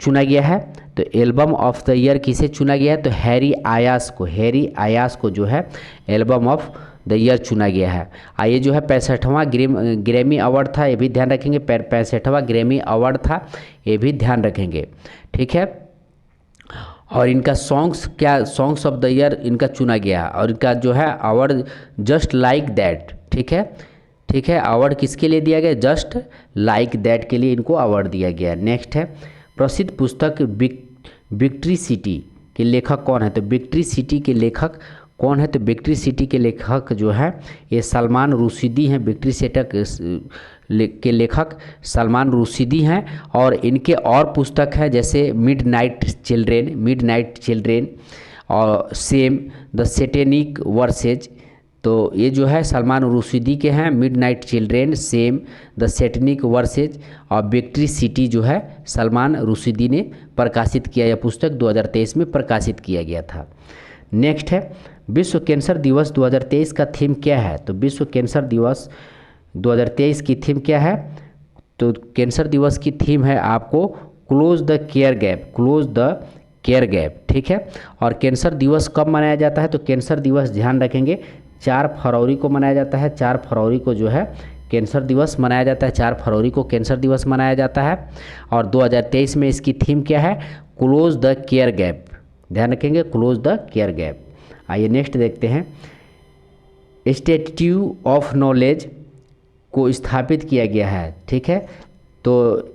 चुना गया है? तो एल्बम ऑफ द ईयर किसे चुना गया है? तो हैरी आयास को जो है एल्बम ऑफ द ईयर चुना गया है। आइए जो है 65वां ग्रैमी अवार्ड था, ये भी ध्यान रखेंगे, 65वां ग्रैमी अवार्ड था, ये भी ध्यान रखेंगे, ठीक है। और इनका सॉन्ग्स ऑफ द ईयर इनका चुना गया, और इनका जो है अवार्ड जस्ट लाइक दैट, ठीक है, अवार्ड किसके लिए दिया गया? जस्ट लाइक दैट के लिए इनको अवार्ड दिया गया। नेक्स्ट है प्रसिद्ध पुस्तक विक्ट्री सिटी के लेखक कौन है? तो विक्ट्री सिटी के लेखक कौन है? तो विक्ट्री सिटी के लेखक जो है ये सलमान रुशिदी हैं। विक्ट्री सिटी के लेखक सलमान रुशिदी हैं। और इनके और पुस्तक हैं जैसे मिडनाइट चिल्ड्रेन और सेम द सैटेनिक वर्सेज, तो ये जो है सलमान रुशिदी के हैं। Midnight children, same, the satanic versus और विक्ट्री सिटी जो है सलमान रुशिदी ने प्रकाशित किया, यह पुस्तक 2023 में प्रकाशित किया गया था। नेक्स्ट है विश्व कैंसर दिवस 2023 का थीम क्या है? तो विश्व कैंसर दिवस 2023 की थीम क्या है? तो कैंसर दिवस की थीम है आपको क्लोज द केयर गैप, ठीक है। और कैंसर दिवस कब मनाया जाता है? तो कैंसर दिवस ध्यान रखेंगे 4 फरवरी को मनाया जाता है। 4 फरवरी को जो है कैंसर दिवस मनाया जाता है। 4 फरवरी को कैंसर दिवस मनाया जाता है। और 2023 में इसकी थीम क्या है? Close the care gap. ध्यान रखेंगे, क्लोज द केयर गैप। आइए नेक्स्ट देखते हैं। स्टैच्यू ऑफ नॉलेज को स्थापित किया गया है। ठीक है, तो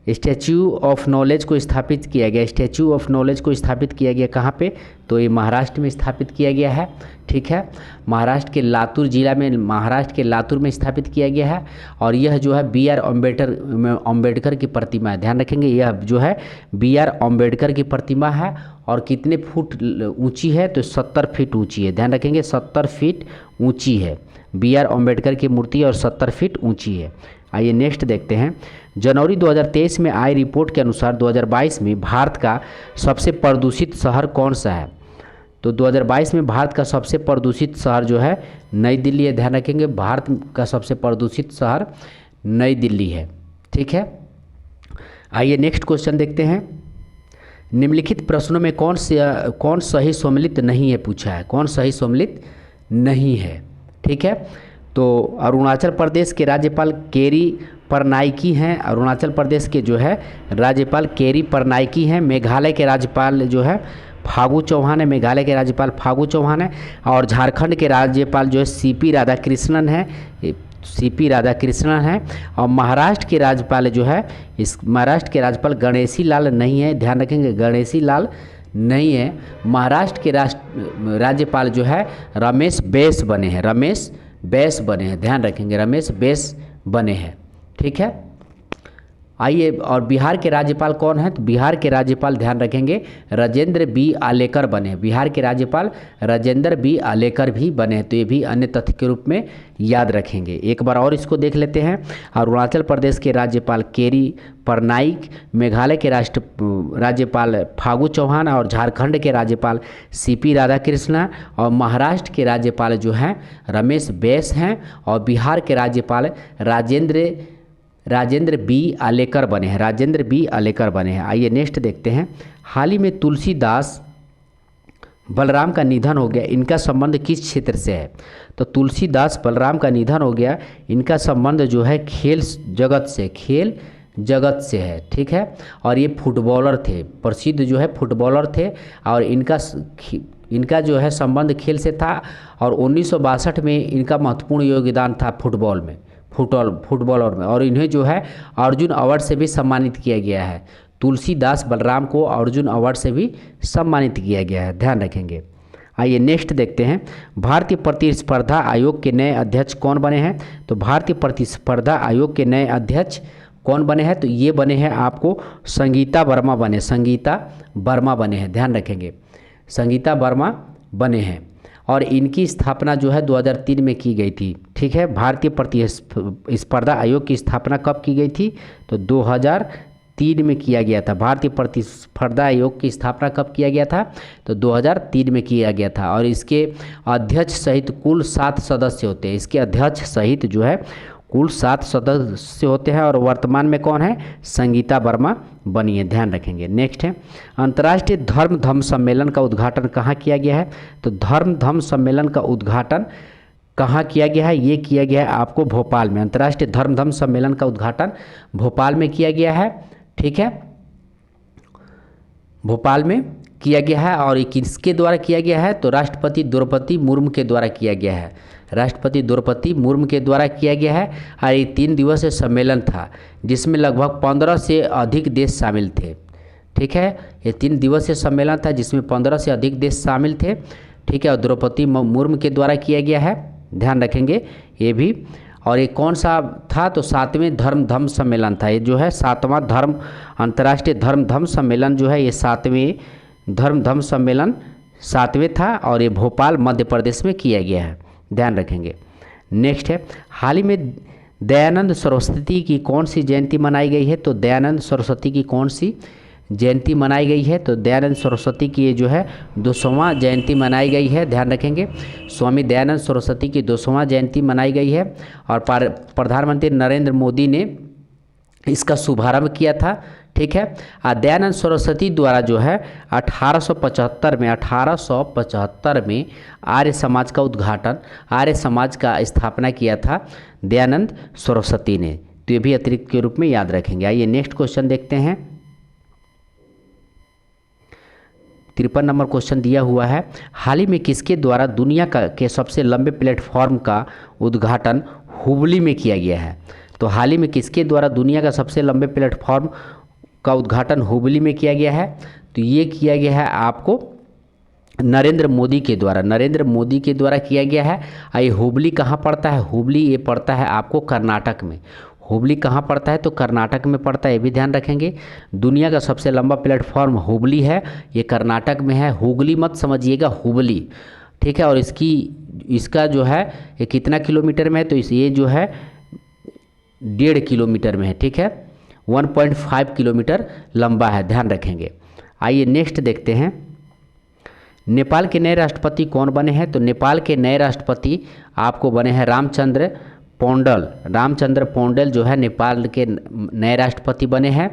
स्टैच्यू ऑफ नॉलेज को स्थापित किया गया। स्टैच्यू ऑफ नॉलेज को स्थापित किया गया कहाँ पे? तो ये महाराष्ट्र में स्थापित किया गया है। ठीक है, महाराष्ट्र के लातूर जिला में, महाराष्ट्र के लातूर में स्थापित किया गया है। और यह जो है BR अम्बेडकर की प्रतिमा है। ध्यान रखेंगे, यह जो है BR अम्बेडकर की प्रतिमा है। और कितने फुट ऊंची है? तो 70 फीट ऊंची है। ध्यान रखेंगे, 70 फीट ऊंची है। BR अम्बेडकर की मूर्ति और 70 फीट ऊंची है। आइए नेक्स्ट देखते हैं। जनवरी 2023 में आई रिपोर्ट के अनुसार 2022 में भारत का सबसे प्रदूषित शहर कौन सा है? तो 2022 में भारत का सबसे प्रदूषित शहर जो है नई दिल्ली है। ध्यान रखेंगे, भारत का सबसे प्रदूषित शहर नई दिल्ली है। ठीक है, आइए नेक्स्ट क्वेश्चन देखते हैं। निम्नलिखित प्रश्नों में कौन सही सम्मिलित नहीं है पूछा है। कौन सही सम्मिलित नहीं है? ठीक है, तो अरुणाचल प्रदेश के राज्यपाल केरी परनाइकी हैं। अरुणाचल प्रदेश के जो है राज्यपाल केरी परनाइकी हैं। मेघालय के राज्यपाल जो है फागू चौहान है। मेघालय के राज्यपाल फागू चौहान है। और झारखंड के राज्यपाल जो है CP राधाकृष्णन है। CP राधाकृष्णन है। और महाराष्ट्र के राज्यपाल जो है महाराष्ट्र के राज्यपाल गणेशी लाल नहीं है। ध्यान रखेंगे, गणेशी लाल नहीं है। महाराष्ट्र के राज्यपाल जो है रमेश बैस बने हैं। रमेश बैस बने हैं। ध्यान रखेंगे, रमेश बैस बने हैं। ठीक है, आइए, और बिहार के राज्यपाल कौन हैं? तो बिहार के राज्यपाल ध्यान रखेंगे राजेंद्र B आलेकर बने हैं। बिहार के राज्यपाल राजेंद्र B आलेकर भी बने हैं। तो ये भी अन्य तथ्य के रूप में याद रखेंगे। एक बार और इसको देख लेते हैं। अरुणाचल प्रदेश के राज्यपाल केरी परनाइक, मेघालय के राज्यपाल फागू चौहान और झारखंड के राज्यपाल CP राधाकृष्णन और महाराष्ट्र के राज्यपाल जो हैं रमेश बैस हैं। और बिहार के राज्यपाल राजेंद्र B आलेकर बने हैं। राजेंद्र B आलेकर बने हैं। आइए नेक्स्ट देखते हैं। हाल ही में तुलसीदास बलराम का निधन हो गया, इनका संबंध किस क्षेत्र से है? तो तुलसीदास बलराम का निधन हो गया, इनका संबंध जो है खेल जगत से है। ठीक है, और ये फुटबॉलर थे, प्रसिद्ध जो है फुटबॉलर थे। और इनका जो है संबंध खेल से था। और 1962 में इनका महत्वपूर्ण योगदान था फुटबॉलर में। और इन्हें जो है अर्जुन अवार्ड से भी सम्मानित किया गया है। तुलसीदास बलराम को अर्जुन अवार्ड से भी सम्मानित किया गया है। ध्यान रखेंगे। आइए नेक्स्ट देखते हैं। भारतीय प्रतिस्पर्धा आयोग के नए अध्यक्ष कौन बने हैं? तो भारतीय प्रतिस्पर्धा आयोग के नए अध्यक्ष कौन बने हैं? तो ये बने हैं आपको संगीता वर्मा बने। संगीता वर्मा बने हैं। ध्यान रखेंगे, संगीता वर्मा बने हैं। और इनकी स्थापना जो है 2003 में की गई थी। ठीक है, भारतीय प्रतिस्पर्धा आयोग की स्थापना कब की गई थी? तो 2003 में किया गया था। भारतीय प्रतिस्पर्धा आयोग की स्थापना कब किया गया था? तो 2003 में किया गया था। और इसके अध्यक्ष सहित कुल 7 सदस्य होते हैं। इसके अध्यक्ष सहित जो है कुल 7 सदस्य होते हैं। और वर्तमान में कौन है? संगीता वर्मा बनी है। ध्यान रखेंगे। नेक्स्ट है, अंतर्राष्ट्रीय धर्म धम्म सम्मेलन का उद्घाटन कहाँ किया गया है? तो धर्म धम्म सम्मेलन का उद्घाटन कहाँ किया गया है? ये किया गया है आपको भोपाल में। अंतर्राष्ट्रीय धर्म धम्म सम्मेलन का उद्घाटन भोपाल में किया गया है। ठीक है, भोपाल में किया गया है। और ये किसके द्वारा किया गया है? तो राष्ट्रपति द्रौपदी मुर्मू के द्वारा किया गया है। राष्ट्रपति द्रौपदी मुर्मू के द्वारा किया गया है। और ये 3 दिवसीय सम्मेलन था जिसमें लगभग 15 से अधिक देश शामिल थे। ठीक है, ये 3 दिवसीय सम्मेलन था जिसमें 15 से अधिक देश शामिल थे। ठीक है, और द्रौपदी मुर्मू के द्वारा किया गया है। ध्यान रखेंगे ये भी। और ये कौन सा था? तो 7वें धर्म धम्म सम्मेलन था। ये जो है 7वां अंतर्राष्ट्रीय धर्म धम्म सम्मेलन जो है ये 7वें धर्म धम्म सम्मेलन 7वें था। और ये भोपाल मध्य प्रदेश में किया गया है। ध्यान रखेंगे। नेक्स्ट है, हाल ही में दयानंद सरस्वती की कौन सी जयंती मनाई गई है? तो दयानंद सरस्वती की कौन सी जयंती मनाई गई है? तो दयानंद सरस्वती की ये जो है 200वां जयंती मनाई गई है। ध्यान रखेंगे, स्वामी दयानंद सरस्वती की 200वां जयंती मनाई गई है। और प्रधानमंत्री नरेंद्र मोदी ने इसका शुभारंभ किया था। ठीक है। दयानंद सरस्वती द्वारा जो है 1875 में आर्य समाज का उद्घाटन, आर्य समाज का स्थापना किया था दयानंद सरस्वती ने। तो ये भी अतिरिक्त के रूप में याद रखेंगे। आइए नेक्स्ट क्वेश्चन देखते हैं। 53 नंबर क्वेश्चन दिया हुआ है, हाल ही में किसके द्वारा दुनिया के सबसे लंबे प्लेटफॉर्म का उद्घाटन हुबली में किया गया है? तो हाल ही में किसके द्वारा दुनिया का सबसे लंबे प्लेटफॉर्म का उद्घाटन हुबली में किया गया है? तो ये किया गया है आपको नरेंद्र मोदी के द्वारा, नरेंद्र मोदी के द्वारा किया गया है। ये हुबली कहाँ पड़ता है? हुबली ये पड़ता है आपको कर्नाटक में। हुबली कहाँ पड़ता है? तो कर्नाटक में पड़ता है, ये भी ध्यान रखेंगे। दुनिया का सबसे लंबा प्लेटफॉर्म हुबली है, ये कर्नाटक में है। हुगली मत समझिएगा, हुबली, ठीक है। और इसका जो है ये कितना किलोमीटर में है? तो ये जो है 1.5 किलोमीटर में है, ठीक है। 1.5 किलोमीटर लंबा है, ध्यान रखेंगे। आइए नेक्स्ट देखते हैं, नेपाल के नए राष्ट्रपति कौन बने हैं? तो नेपाल के नए राष्ट्रपति आपको बने हैं रामचंद्र पौंडेल। रामचंद्र पौंडेल जो है नेपाल के नए राष्ट्रपति बने हैं,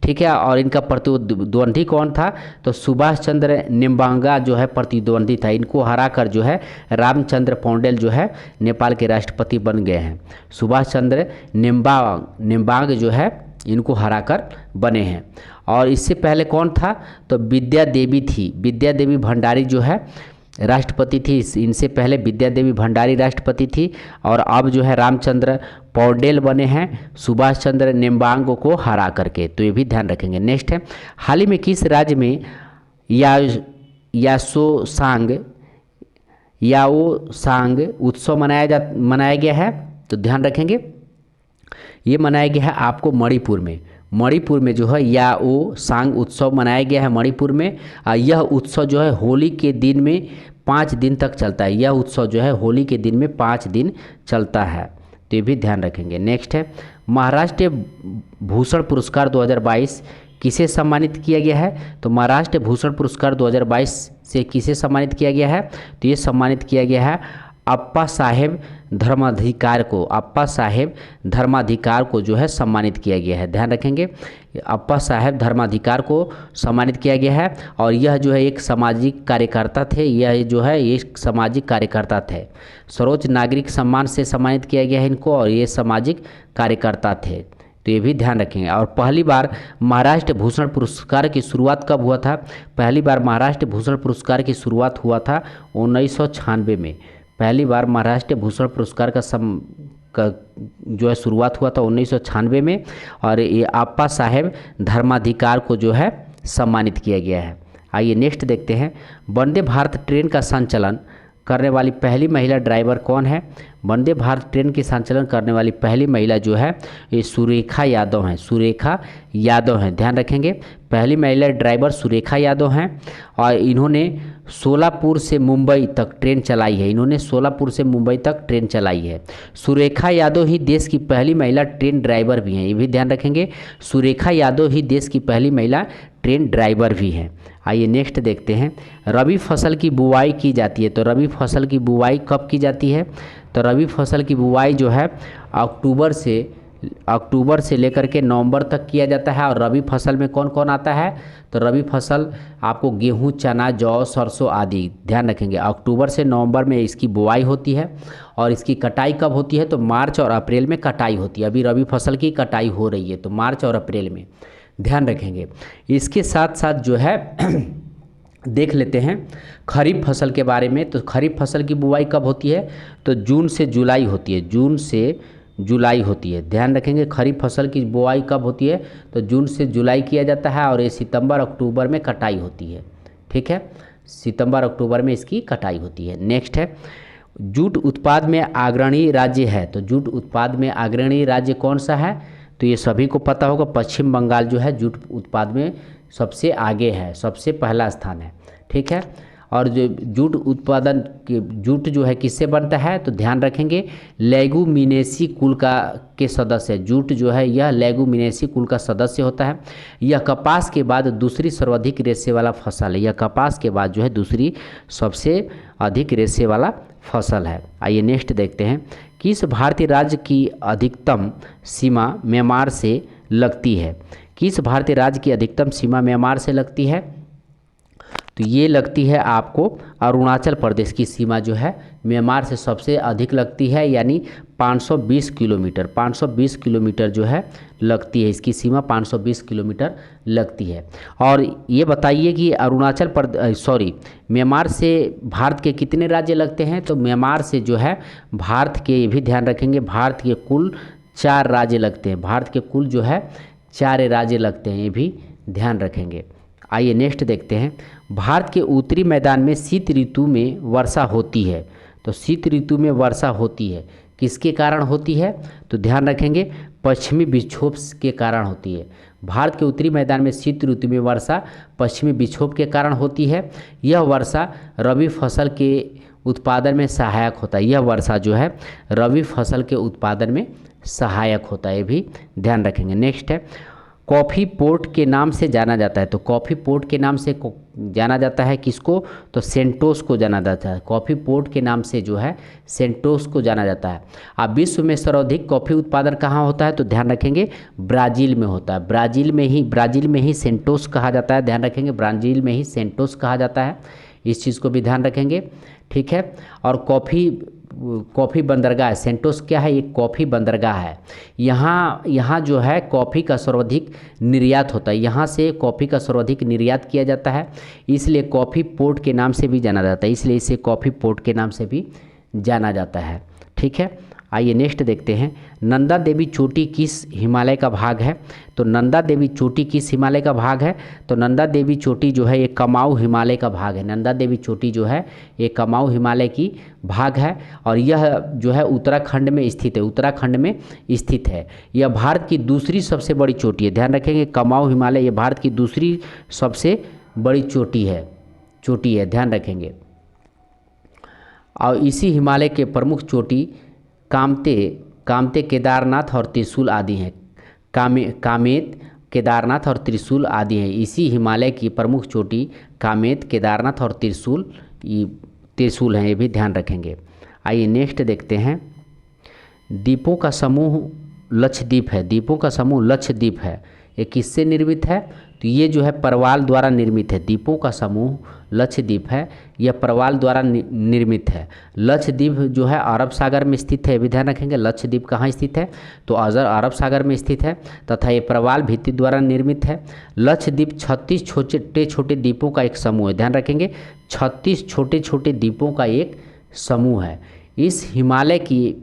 ठीक है। और इनका प्रतिद्वंदी कौन था? तो सुभाष चंद्र नेम्बांगा जो है प्रतिद्वंदी था। इनको हराकर जो है रामचंद्र पौंडेल जो है नेपाल के राष्ट्रपति बन गए हैं। सुभाष चंद्र नेम्बांग जो है इनको हराकर बने हैं। और इससे पहले कौन था? तो विद्या देवी थी, विद्या देवी भंडारी जो है राष्ट्रपति थी। इनसे पहले विद्या देवी भंडारी राष्ट्रपति थी। और अब जो है रामचंद्र पौंडेल बने हैं सुभाष चंद्र नेम्बांग को हरा करके। तो ये भी ध्यान रखेंगे। नेक्स्ट है, हाल ही में किस राज्य में याओसांग उत्सव मनाया गया है? तो ध्यान रखेंगे, ये मनाया गया है आपको मणिपुर में। मणिपुर में जो है याओसांग उत्सव मनाया गया है मणिपुर में। यह उत्सव जो है होली के दिन में 5 दिन तक चलता है। यह उत्सव जो है होली के दिन में 5 दिन चलता है, तो ये भी ध्यान रखेंगे। नेक्स्ट है, महाराष्ट्र भूषण पुरस्कार 2022 किसे सम्मानित किया गया है? तो महाराष्ट्र भूषण पुरस्कार 2022 से किसे सम्मानित किया गया है? तो ये सम्मानित किया गया है अप्पा साहेब धर्माधिकार को। अप्पा साहेब धर्माधिकार को जो है सम्मानित किया गया है, ध्यान रखेंगे। अप्पा साहेब धर्माधिकार को सम्मानित किया गया है। और यह जो है एक सामाजिक कार्यकर्ता थे, यह जो है एक सामाजिक कार्यकर्ता थे। सर्वोच्च नागरिक सम्मान से सम्मानित किया गया है इनको, और ये सामाजिक कार्यकर्ता थे, तो ये भी ध्यान रखेंगे। और पहली बार महाराष्ट्र भूषण पुरस्कार की शुरुआत कब हुआ था? पहली बार महाराष्ट्र भूषण पुरस्कार की शुरुआत हुआ था 1996 में। पहली बार महाराष्ट्र भूषण पुरस्कार का जो है शुरुआत हुआ था 1996 में। और ये अप्पा साहेब धर्माधिकार को जो है सम्मानित किया गया है। आइए नेक्स्ट देखते हैं, वंदे भारत ट्रेन का संचालन करने वाली पहली महिला ड्राइवर कौन है? वंदे भारत ट्रेन की संचालन करने वाली पहली महिला जो है ये सुरेखा यादव हैं। सुरेखा यादव हैं, ध्यान रखेंगे। पहली महिला ड्राइवर सुरेखा यादव हैं। और इन्होंने सोलापुर से मुंबई तक ट्रेन चलाई है। इन्होंने सोलापुर से मुंबई तक ट्रेन चलाई है। सुरेखा यादव ही देश की पहली महिला ट्रेन ड्राइवर भी हैं, ये भी ध्यान रखेंगे। सुरेखा यादव ही देश की पहली महिला ट्रेन ड्राइवर भी हैं। आइए नेक्स्ट देखते हैं, रबी फसल की बुआई की जाती है। तो रबी फसल की बुआई कब की जाती है? तो रबी फसल की बुआई जो है अक्टूबर से लेकर के नवंबर तक किया जाता है। और रबी फसल में कौन कौन आता है? तो रबी फसल आपको गेहूं, चना, जौ, सरसों आदि, ध्यान रखेंगे। अक्टूबर से नवंबर में इसकी बुआई होती है। और इसकी कटाई कब होती है? तो मार्च और अप्रैल में कटाई होती है। अभी रबी फसल की कटाई हो रही है, तो मार्च और अप्रैल में, ध्यान रखेंगे। इसके साथ साथ जो है देख लेते हैं खरीफ फसल के बारे में। तो खरीफ फसल की बुआई कब होती है? तो जून से जुलाई होती है। जून से जुलाई होती है, ध्यान रखेंगे। खरीफ फसल की बुआई कब होती है? तो जून से जुलाई किया जाता है। और ये सितंबर अक्टूबर में कटाई होती है, ठीक है। सितंबर अक्टूबर में इसकी कटाई होती है। नेक्स्ट है, जूट उत्पाद में अग्रणी राज्य है। तो जूट उत्पाद में अग्रणी राज्य कौन सा है? तो ये सभी को पता होगा, पश्चिम बंगाल जो है जूट उत्पाद में सबसे आगे है, सबसे पहला स्थान है, ठीक है। और जो जूट उत्पादन जूट जो है किससे बनता है? तो ध्यान रखेंगे लेगुमिनेसी कुल के सदस्य। जूट जो है यह लेगुमिनेसी कुल का सदस्य होता है। यह कपास के बाद दूसरी सर्वाधिक रेशे वाला फसल है। यह कपास के बाद जो है दूसरी सबसे अधिक रेशे वाला फसल है। आइए नेक्स्ट देखते हैं, किस भारतीय राज्य की अधिकतम सीमा म्यांमार से लगती है? किस भारतीय राज्य की अधिकतम सीमा म्यांमार से लगती है? तो ये लगती है आपको अरुणाचल प्रदेश की सीमा जो है म्यांमार से सबसे अधिक लगती है, यानी 520 किलोमीटर 520 किलोमीटर जो है लगती है, इसकी सीमा 520 किलोमीटर लगती है। और ये बताइए कि म्यांमार से भारत के कितने राज्य लगते हैं? तो म्यांमार से जो है भारत के, ये भी ध्यान रखेंगे, भारत के कुल 4 राज्य लगते हैं। भारत के कुल जो है 4 राज्य लगते हैं, ये भी ध्यान रखेंगे। आइए नेक्स्ट देखते हैं। भारत के उत्तरी मैदान में शीत ऋतु में वर्षा होती है। तो शीत ऋतु में वर्षा होती है, किसके कारण होती है? तो ध्यान रखेंगे, पश्चिमी विक्षोभ के कारण होती है। भारत के उत्तरी मैदान में शीत ऋतु में वर्षा पश्चिमी विक्षोभ के कारण होती है। यह वर्षा रबी फसल के उत्पादन में सहायक होता है। यह वर्षा जो है रबी फसल के उत्पादन में सहायक होता है, ये भी ध्यान रखेंगे। नेक्स्ट है, कॉफ़ी पोर्ट के नाम से जाना जाता है। तो कॉफ़ी पोर्ट के नाम से जाना जाता है किसको? तो सेंटोस को जाना जाता है। कॉफ़ी पोर्ट के नाम से जो है सेंटोस को जाना जाता है। अब विश्व में सर्वाधिक कॉफ़ी उत्पादन कहाँ होता है? तो ध्यान रखेंगे, ब्राज़ील में होता है। ब्राज़ील में ही सेंटोस कहा जाता है। ध्यान रखेंगे, ब्राज़ील में ही सेंटोस कहा जाता है, इस चीज़ को भी ध्यान रखेंगे। ठीक है। और कॉफ़ी बंदरगाह है, सेंटोस क्या है? एक कॉफ़ी बंदरगाह है। यहाँ जो है कॉफ़ी का सर्वाधिक निर्यात होता है, यहाँ से कॉफ़ी का सर्वाधिक निर्यात किया जाता है, इसलिए कॉफ़ी पोर्ट के नाम से भी जाना जाता है। इसलिए इसे कॉफ़ी पोर्ट के नाम से भी जाना जाता है। ठीक है। आइए नेक्स्ट देखते हैं, नंदा देवी चोटी किस हिमालय का भाग है? तो नंदा देवी चोटी किस हिमालय का भाग है? तो नंदा देवी चोटी जो है ये कमाऊ हिमालय का भाग है। नंदा देवी चोटी जो है ये कमाऊ हिमालय की भाग है, और यह जो है उत्तराखंड में स्थित है। उत्तराखंड में स्थित है। यह भारत की दूसरी सबसे बड़ी चोटी है। ध्यान रखेंगे, कमाऊ हिमालय ये भारत की दूसरी सबसे बड़ी चोटी है, ध्यान रखेंगे। और इसी हिमालय के प्रमुख चोटी कामते, केदारनाथ और त्रिशूल आदि हैं। कामेत, केदारनाथ और त्रिशूल आदि हैं। इसी हिमालय की प्रमुख चोटी कामेत, केदारनाथ और त्रिशूल हैं, ये भी ध्यान रखेंगे। आइए नेक्स्ट देखते हैं, द्वीपों का समूह लक्षद्वीप है। द्वीपों का समूह लक्षद्वीप है, ये किससे निर्मित है? तो ये जो है प्रवाल द्वारा निर्मित है। द्वीपों का समूह लक्षद्वीप है, यह प्रवाल द्वारा निर्मित है। लक्षद्वीप जो है अरब सागर में स्थित है, भी ध्यान रखेंगे। लक्षद्वीप कहाँ स्थित है? तो अरब सागर में स्थित है, तथा ये प्रवाल भित्ति द्वारा निर्मित है। लक्षद्वीप 36 छोटे छोटे द्वीपों का एक समूह है। ध्यान रखेंगे, 36 छोटे छोटे द्वीपों का एक समूह है। इस हिमालय की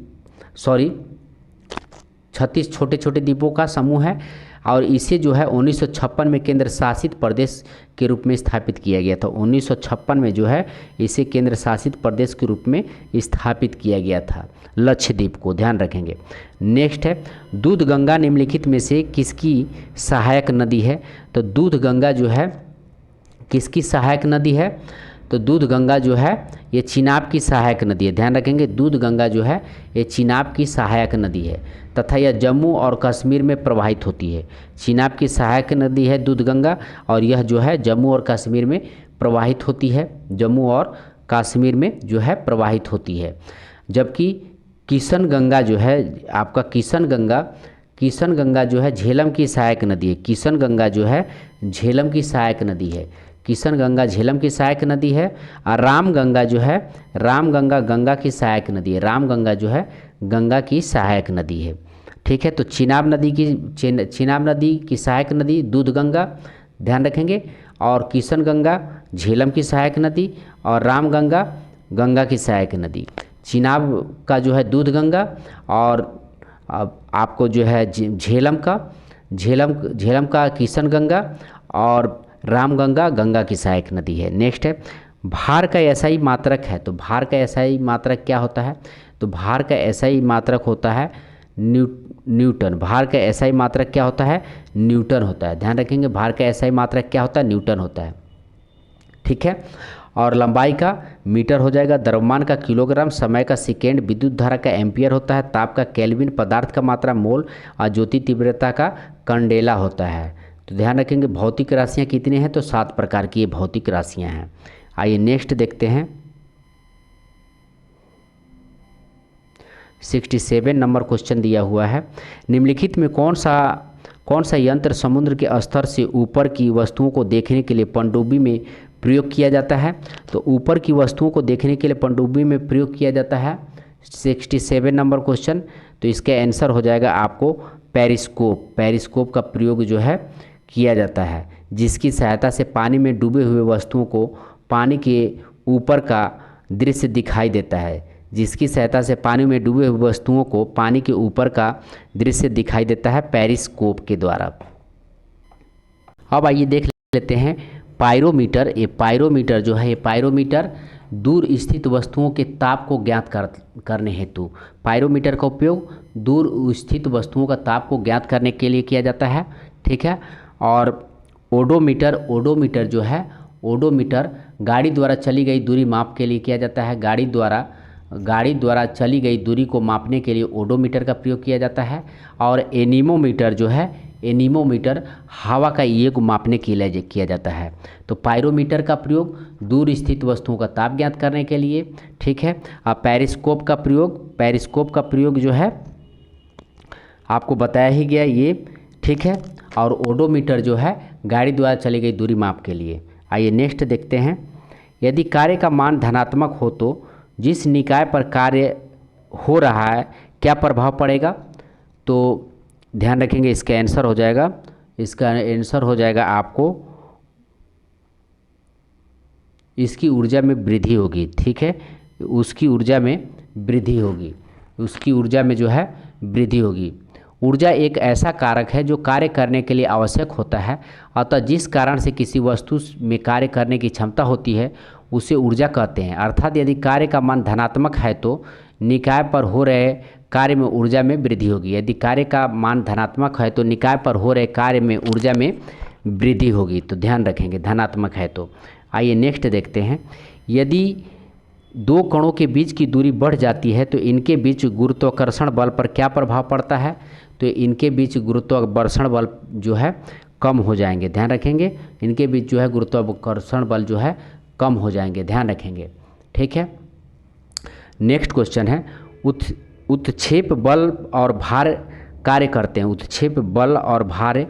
36 छोटे छोटे द्वीपों का समूह है, और इसे जो है 1956 में केंद्र शासित प्रदेश के रूप में स्थापित किया गया था। 1956 में जो है इसे केंद्र शासित प्रदेश के रूप में स्थापित किया गया था, लक्षद्वीप को, ध्यान रखेंगे। नेक्स्ट है, दूध गंगा निम्नलिखित में से किसकी सहायक नदी है? तो दूध गंगा जो है किसकी सहायक नदी है? तो दूध गंगा जो है ये चिनाब की सहायक नदी है। ध्यान रखेंगे, दूध गंगा जो है ये चिनाब की सहायक नदी है, तथा यह जम्मू और कश्मीर में प्रवाहित होती है। चिनाब की सहायक नदी है दूध गंगा, और यह जो है जम्मू और कश्मीर में प्रवाहित होती है। जम्मू और कश्मीर में जो है प्रवाहित होती है। जबकि किशन गंगा जो है आपका किशन गंगा जो है झेलम की सहायक नदी है। किशन गंगा जो है झेलम की सहायक नदी है। किशन गंगा झेलम की सहायक नदी है। और राम गंगा गंगा की सहायक नदी है। राम गंगा जो है गंगा की सहायक नदी है। ठीक है। तो चिनाब नदी की सहायक नदी दूध गंगा, ध्यान रखेंगे, और किशन गंगा झेलम की सहायक नदी, और राम गंगा गंगा की सहायक नदी। चिनाब का जो है दूध गंगा, और आपको जो है झेलम का किशन गंगा, और राम गंगा गंगा की सहायक नदी है। नेक्स्ट है, भार का एसआई मात्रक है। तो भार का एसआई मात्रक क्या होता है? तो भार का एसआई मात्रक होता है न्यूटन। भार का एसआई मात्रक क्या होता है? न्यूटन होता है। ध्यान रखेंगे, भार का एसआई मात्रक क्या होता है? न्यूटन होता है। ठीक है। और लंबाई का मीटर हो जाएगा, द्रव्यमान का किलोग्राम, समय का सेकेंड, विद्युत धारा का एम्पियर होता है, ताप का केल्विन, पदार्थ का मात्रा मोल, और ज्योति तीव्रता का कंडेला होता है। तो ध्यान रखेंगे, भौतिक राशियाँ कितनी हैं? तो 7 प्रकार की ये भौतिक राशियाँ हैं। आइए नेक्स्ट देखते हैं, 67 नंबर क्वेश्चन दिया हुआ है, निम्नलिखित में कौन सा यंत्र समुद्र के स्तर से ऊपर की वस्तुओं को देखने के लिए पनडुब्बी में प्रयोग किया जाता है? तो ऊपर की वस्तुओं को देखने के लिए पनडुब्बी में प्रयोग किया जाता है 67 नंबर क्वेश्चन। तो इसका आंसर हो जाएगा आपको पेरिस्कोप। पेरिस्कोप का प्रयोग जो है किया जाता है, जिसकी सहायता से पानी में डूबे हुए वस्तुओं को पानी के ऊपर का दृश्य दिखाई देता है। जिसकी सहायता से पानी में डूबे हुए वस्तुओं को पानी के ऊपर का दृश्य दिखाई देता है पेरिस्कोप के द्वारा। अब आइए देख लेते हैं पायरोमीटर। ये पायरोमीटर जो है, ये पायरोमीटर दूर स्थित वस्तुओं के ताप को ज्ञात करने हेतु, पायरोमीटर का उपयोग दूर स्थित वस्तुओं का ताप को ज्ञात करने के लिए किया जाता है। ठीक है। और ओडोमीटर, ओडोमीटर जो है, ओडोमीटर गाड़ी द्वारा चली गई दूरी माप के लिए किया जाता है। गाड़ी द्वारा चली गई दूरी को मापने के लिए ओडोमीटर का प्रयोग किया जाता है। और एनीमोमीटर जो है, एनीमोमीटर हवा का ईए को मापने के लिए किया जाता है। तो पायरोमीटर का प्रयोग दूर स्थित वस्तुओं का ताप ज्ञात करने के लिए। ठीक है। अब पेरिस्कोप का प्रयोग जो है आपको बताया ही गया ये। ठीक है। और ओडोमीटर जो है गाड़ी द्वारा चली गई दूरी माप के लिए। आइए नेक्स्ट देखते हैं। यदि कार्य का मान धनात्मक हो तो जिस निकाय पर कार्य हो रहा है क्या प्रभाव पड़ेगा? तो ध्यान रखेंगे, इसका आंसर हो जाएगा आपको इसकी ऊर्जा में वृद्धि होगी। ठीक है। उसकी ऊर्जा में वृद्धि होगी, उसकी ऊर्जा में जो है वृद्धि होगी। ऊर्जा एक ऐसा कारक है जो कार्य करने के लिए आवश्यक होता है। अतः जिस कारण से किसी वस्तु में कार्य करने की क्षमता होती है उसे ऊर्जा कहते हैं। अर्थात यदि कार्य का मान धनात्मक है तो निकाय पर हो रहे कार्य में ऊर्जा में वृद्धि होगी। यदि कार्य का मान धनात्मक है तो निकाय पर हो रहे कार्य में ऊर्जा में वृद्धि होगी। तो ध्यान रखेंगे धनात्मक है तो। आइए नेक्स्ट देखते हैं। यदि दो कणों के बीच की दूरी बढ़ जाती है तो इनके बीच गुरुत्वाकर्षण बल पर क्या प्रभाव पड़ता है? तो इनके बीच गुरुत्वाकर्षण बल जो है कम हो जाएंगे। ध्यान रखेंगे, इनके बीच जो है गुरुत्वाकर्षण बल जो है कम हो जाएंगे। ध्यान रखेंगे। ठीक है। नेक्स्ट क्वेश्चन है उत्क्षेप बल और भार कार्य करते हैं। उत्क्षेप बल और भार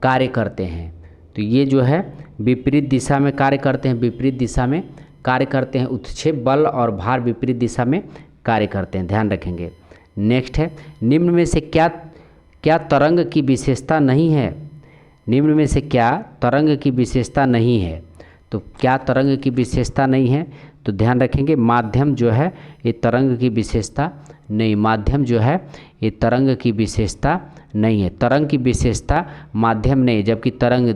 कार्य करते हैं। तो ये जो है विपरीत दिशा में कार्य करते हैं, विपरीत दिशा में कार्य करते हैं। उत्क्षेप बल और भार विपरीत दिशा में कार्य करते हैं। ध्यान रखेंगे। नेक्स्ट है निम्न में से क्या तरंग की विशेषता नहीं है? निम्न में से क्या तरंग की विशेषता नहीं है? तो क्या तरंग की विशेषता नहीं है? तो ध्यान रखेंगे माध्यम जो है ये तरंग की विशेषता नहीं, माध्यम जो है ये तरंग की विशेषता नहीं है। तरंग की विशेषता माध्यम नहीं, जबकि तरंग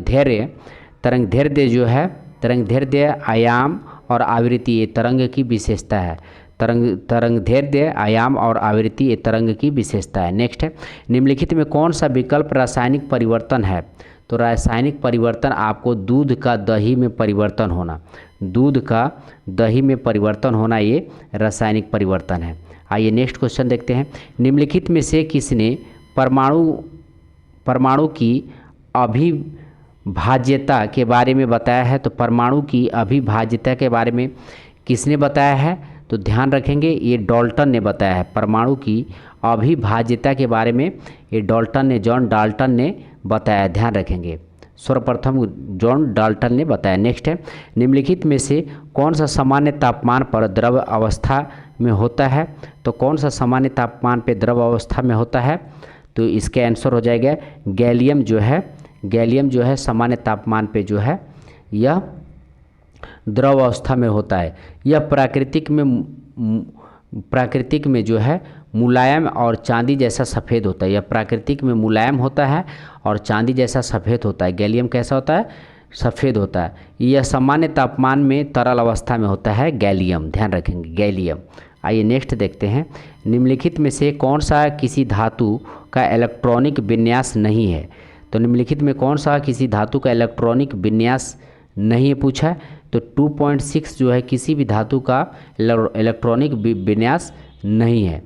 दैर्ध्य जो है, तरंग दैर्ध्य, आयाम और आवृत्ति ये तरंग की विशेषता है। तरंग दैर्ध्य, आयाम और आवृत्ति ये तरंग की विशेषता है। नेक्स्ट है निम्नलिखित में कौन सा विकल्प रासायनिक परिवर्तन है? तो रासायनिक परिवर्तन आपको दूध का दही में परिवर्तन होना, दूध का दही में परिवर्तन होना ये रासायनिक परिवर्तन है। आइए नेक्स्ट क्वेश्चन देखते हैं। निम्नलिखित में से किसने परमाणु की अभिभाज्यता के बारे में बताया है? तो परमाणु की अभिभाज्यता के बारे में किसने बताया है? तो ध्यान रखेंगे ये डाल्टन ने बताया है। परमाणु की अभिभाज्यता के बारे में ये जॉन डाल्टन ने बताया। ध्यान रखेंगे सर्वप्रथम जॉन डाल्टन ने बताया। नेक्स्ट है निम्नलिखित में से कौन सा सामान्य तापमान पर द्रव अवस्था में होता है? तो कौन सा सामान्य तापमान पे द्रव अवस्था में होता है? तो इसका आंसर हो जाएगा गैलियम जो है सामान्य तापमान पे जो है यह द्रव अवस्था में होता है। यह प्राकृतिक में जो है मुलायम और चांदी जैसा सफ़ेद होता है। यह प्राकृतिक में मुलायम होता है और चांदी जैसा सफ़ेद होता है। गैलियम कैसा होता है? सफ़ेद होता है। यह सामान्य तापमान में तरल अवस्था में होता है गैलियम। ध्यान रखेंगे गैलियम। आइए नेक्स्ट देखते हैं। निम्नलिखित में से कौन सा किसी धातु का इलेक्ट्रॉनिक विन्यास नहीं है? तो निम्नलिखित में कौन सा किसी धातु का इलेक्ट्रॉनिक विन्यास नहीं है पूछा है? तो 2.6 जो है किसी भी धातु का इलेक्ट्रॉनिक विन्यास नहीं है।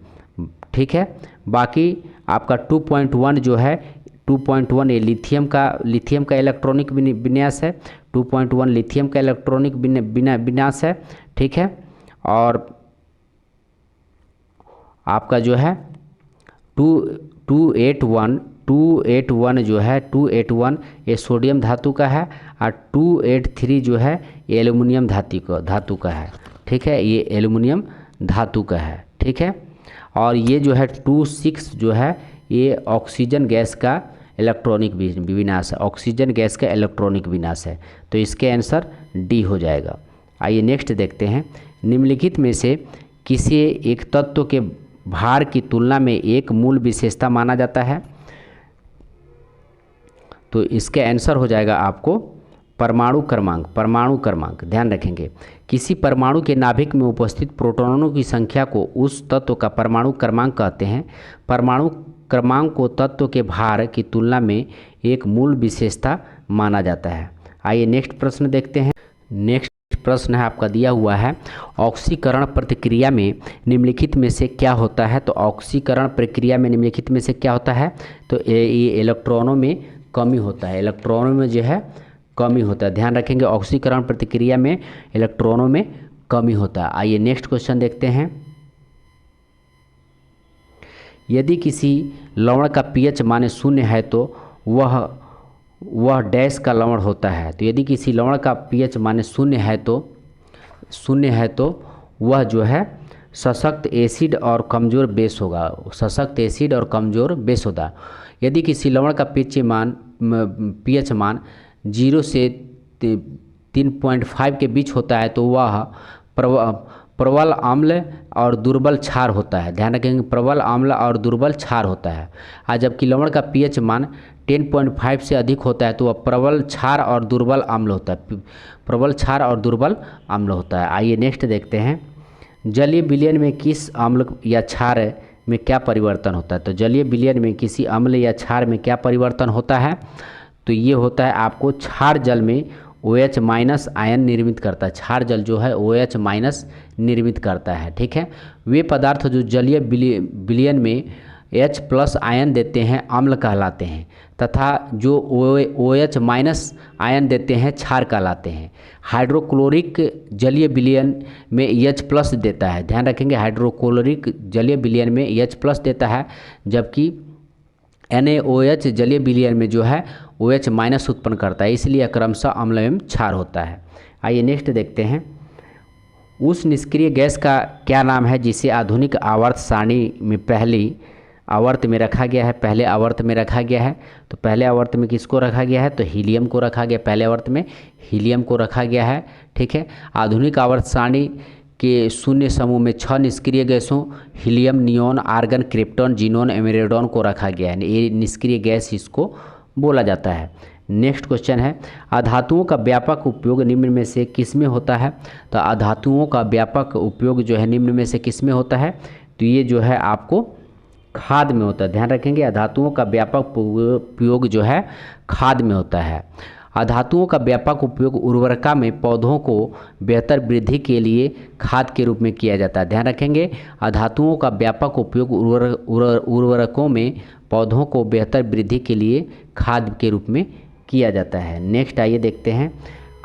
ठीक है। बाकी आपका 2.1 जो है 2.1 ये लिथियम का इलेक्ट्रॉनिक विन्यास है। 2.1 लिथियम का इलेक्ट्रॉनिक विन्यास है। ठीक है। और आपका जो है 281 281 जो है 281 ये सोडियम धातु का है और 283 जो है ये एल्युमिनियम धातु का है। ठीक है, ये एल्युमिनियम धातु का है। ठीक है, और ये जो है 26 जो है ये ऑक्सीजन गैस का इलेक्ट्रॉनिक विनाश है, ऑक्सीजन गैस का इलेक्ट्रॉनिक विनाश है। तो इसके आंसर डी हो जाएगा। आइए नेक्स्ट देखते हैं, निम्नलिखित में से किसी एक तत्व के भार की तुलना में एक मूल विशेषता माना जाता है। तो इसके आंसर हो जाएगा आपको परमाणु क्रमांक। परमाणु क्रमांक ध्यान रखेंगे, किसी परमाणु के नाभिक में उपस्थित प्रोटॉनों की संख्या को उस तत्व का परमाणु क्रमांक कहते हैं। परमाणु क्रमांक को तत्व के भार की तुलना में एक मूल विशेषता माना जाता है। आइए नेक्स्ट प्रश्न देखते हैं। नेक्स्ट प्रश्न है आपका दिया हुआ है, ऑक्सीकरण प्रतिक्रिया में निम्नलिखित में से क्या होता है। तो ऑक्सीकरण प्रक्रिया में निम्नलिखित में से क्या होता है। तो ये इलेक्ट्रॉनों में कमी होता है, इलेक्ट्रॉनों में जो है कमी होता है। ध्यान रखेंगे, ऑक्सीकरण प्रतिक्रिया में इलेक्ट्रॉनों में कमी होता है। आइए नेक्स्ट क्वेश्चन देखते हैं, यदि किसी लवण का pH मान 0 है तो वह डैश का लवण होता है। तो यदि किसी लवण का pH मान 0 है तो वह जो है सशक्त एसिड और कमज़ोर बेस होगा, सशक्त एसिड और कमज़ोर बेस होता। यदि किसी लवण का pH मान 0 से 3.5 के बीच होता है तो वह प्रबल अम्ल और दुर्बल क्षार होता है। ध्यान रखेंगे, प्रबल अम्ल और दुर्बल क्षार होता है। और जबकि लवण का pH मान 10.5 से अधिक होता है तो वह प्रबल क्षार और दुर्बल अम्ल होता है, प्रबल क्षार और दुर्बल अम्ल होता है। आइए नेक्स्ट देखते हैं, जलीय विलयन में किस अम्ल या क्षार में क्या परिवर्तन होता है। तो जलीय विलयन में किसी अम्ल या क्षार में क्या परिवर्तन होता है। तो ये होता है आपको क्षार जल में OH- आयन निर्मित करता है, क्षार जल जो है OH- निर्मित करता है। ठीक है, वे पदार्थ जो जलीय विलयन में H+ आयन देते हैं अम्ल कहलाते हैं, तथा जो OH- आयन देते हैं क्षार कहलाते हैं। हाइड्रोक्लोरिक जलीय विलयन में H+ देता है। ध्यान रखेंगे, हाइड्रोक्लोरिक जलीय विलयन में H+ देता है, जबकि NaOH जलीय विलयन में जो है OH- उत्पन्न करता है, इसलिए क्रमशः अम्ल एवं क्षार होता है। आइए नेक्स्ट देखते हैं, उस निष्क्रिय गैस का क्या नाम है जिसे आधुनिक आवर्त सारणी में पहली आवर्त में रखा गया है, पहले आवर्त में रखा गया है। तो पहले आवर्त में किसको रखा गया है। तो हीलियम को रखा गया, पहले आवर्त में हीलियम को रखा गया है। ठीक है, आधुनिक आवर्त सारणी के शून्य समूह में 6 निष्क्रिय गैसों helium, neon, argon, krypton, xenon, एमेरेडॉन को रखा गया है। ये निष्क्रिय गैस इसको बोला जाता है। नेक्स्ट क्वेश्चन है, अधातुओं का व्यापक उपयोग निम्न में से किस में होता है। तो अधातुओं का व्यापक उपयोग जो है निम्न में से किस में होता है। तो ये जो है आपको खाद में होता है। ध्यान रखेंगे, अधातुओं का व्यापक उपयोग जो है खाद में होता है। अधातुओं का व्यापक उपयोग उर्वरका में पौधों को बेहतर वृद्धि के लिए खाद के रूप में किया जाता है। ध्यान रखेंगे, अधातुओं का व्यापक उपयोग उर्वरकों में पौधों को बेहतर वृद्धि के लिए खाद के रूप में किया जाता है। नेक्स्ट आइए देखते हैं,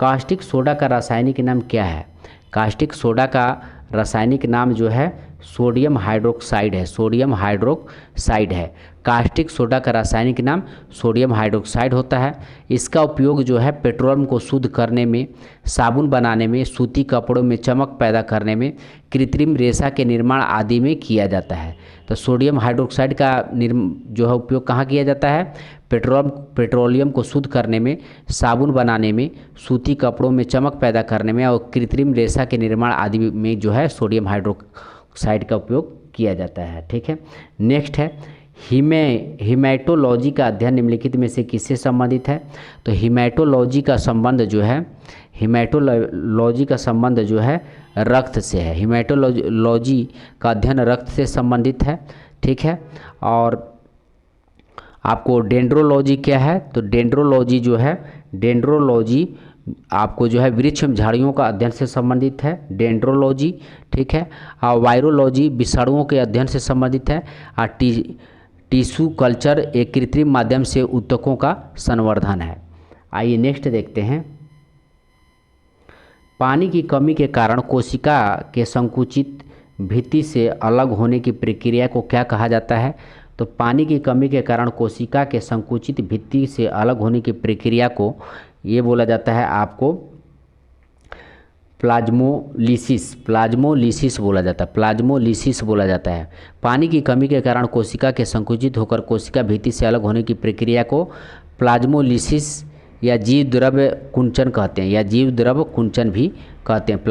कास्टिक सोडा का रासायनिक नाम क्या है। कास्टिक सोडा का रासायनिक नाम जो है सोडियम हाइड्रोक्साइड है, सोडियम हाइड्रोक्साइड है। कास्टिक सोडा का रासायनिक नाम सोडियम हाइड्रोक्साइड होता है। इसका उपयोग जो है पेट्रोलियम को शुद्ध करने में, साबुन बनाने में, सूती कपड़ों में चमक पैदा करने में, कृत्रिम रेशा के निर्माण आदि में किया जाता है। तो सोडियम हाइड्रोक्साइड का जो है उपयोग कहाँ किया जाता है। पेट्रोलियम को शुद्ध करने में, साबुन बनाने में, सूती कपड़ों में चमक पैदा करने में और कृत्रिम रेशा के निर्माण आदि में जो है सोडियम हाइड्रोक्साइड का उपयोग किया जाता है। ठीक है, नेक्स्ट है, हीमेटोलॉजी का अध्ययन निम्नलिखित में से किससे संबंधित है। तो हीमेटोलॉजी का संबंध जो है, हीमेटोलॉजी का संबंध जो है रक्त से है। हीमेटोलॉजी का अध्ययन रक्त से संबंधित है। ठीक है, और आपको डेंड्रोलॉजी क्या है। तो डेंड्रोलॉजी जो है, डेंड्रोलॉजी आपको जो है वृक्ष एवं झाड़ियों का अध्ययन से संबंधित है, डेंड्रोलॉजी। ठीक है, और वायरोलॉजी विषाणुओं के अध्ययन से संबंधित है। और टिश्यू कल्चर एक कृत्रिम माध्यम से ऊतकों का संवर्धन है। आइए नेक्स्ट देखते हैं, पानी की कमी के कारण कोशिका के संकुचित भित्ति से अलग होने की प्रक्रिया को क्या कहा जाता है। तो पानी की कमी के कारण कोशिका के संकुचित भित्ति से अलग होने की प्रक्रिया को ये बोला जाता है आपको प्लाज्मोलिसिस बोला जाता है, प्लाज्मोलिसिस बोला जाता है। पानी की कमी के कारण कोशिका के संकुचित होकर कोशिका भित्ति से अलग होने की प्रक्रिया को प्लाज्मोलिसिस या जीव द्रव्य कुंचन कहते हैं, या जीव द्रव्य कुंचन भी कहते हैं।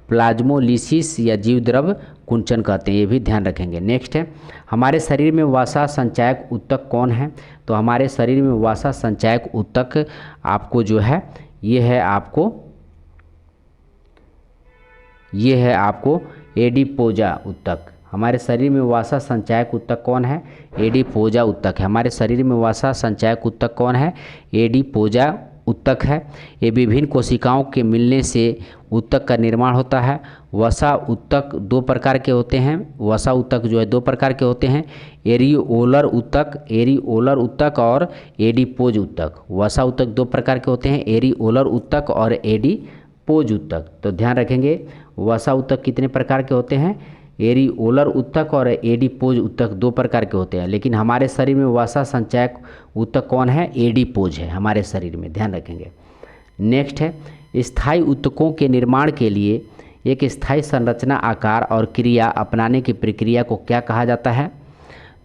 प्लाज्मोलिसिस या जीव द्रव्य कुंचन कहते हैं, ये भी ध्यान रखेंगे। नेक्स्ट है, हमारे शरीर में वसा संचायक ऊतक कौन है? तो हमारे शरीर में वसा संचायक ऊतक आपको जो है ये है आपको एडिपोजा ऊतक। हमारे शरीर में वसा संचायक ऊतक कौन है? एडिपोजा ऊतक है। हमारे शरीर में वसा संचायक ऊतक कौन है? एडिपोजा ऊतक है। ये विभिन्न कोशिकाओं के मिलने से ऊतक का निर्माण होता है। वसा ऊतक दो प्रकार के होते हैं। वसा ऊतक जो है दो प्रकार के होते हैं, एरिओलर ऊतक और एडिपोज ऊतक। वसा ऊतक दो प्रकार के होते हैं, एरिओलर ऊतक और एडिपोज ऊतक। तो ध्यान रखेंगे, वसा ऊतक कितने प्रकार के होते हैं? एरिओलर ऊतक और एडिपोज ऊतक दो प्रकार के होते हैं, लेकिन हमारे शरीर में वसा संचायक ऊतक कौन है? एडिपोज है हमारे शरीर में, ध्यान रखेंगे। नेक्स्ट है, स्थायी ऊतकों के निर्माण के लिए एक स्थायी संरचना, आकार और क्रिया अपनाने की प्रक्रिया को क्या कहा जाता है?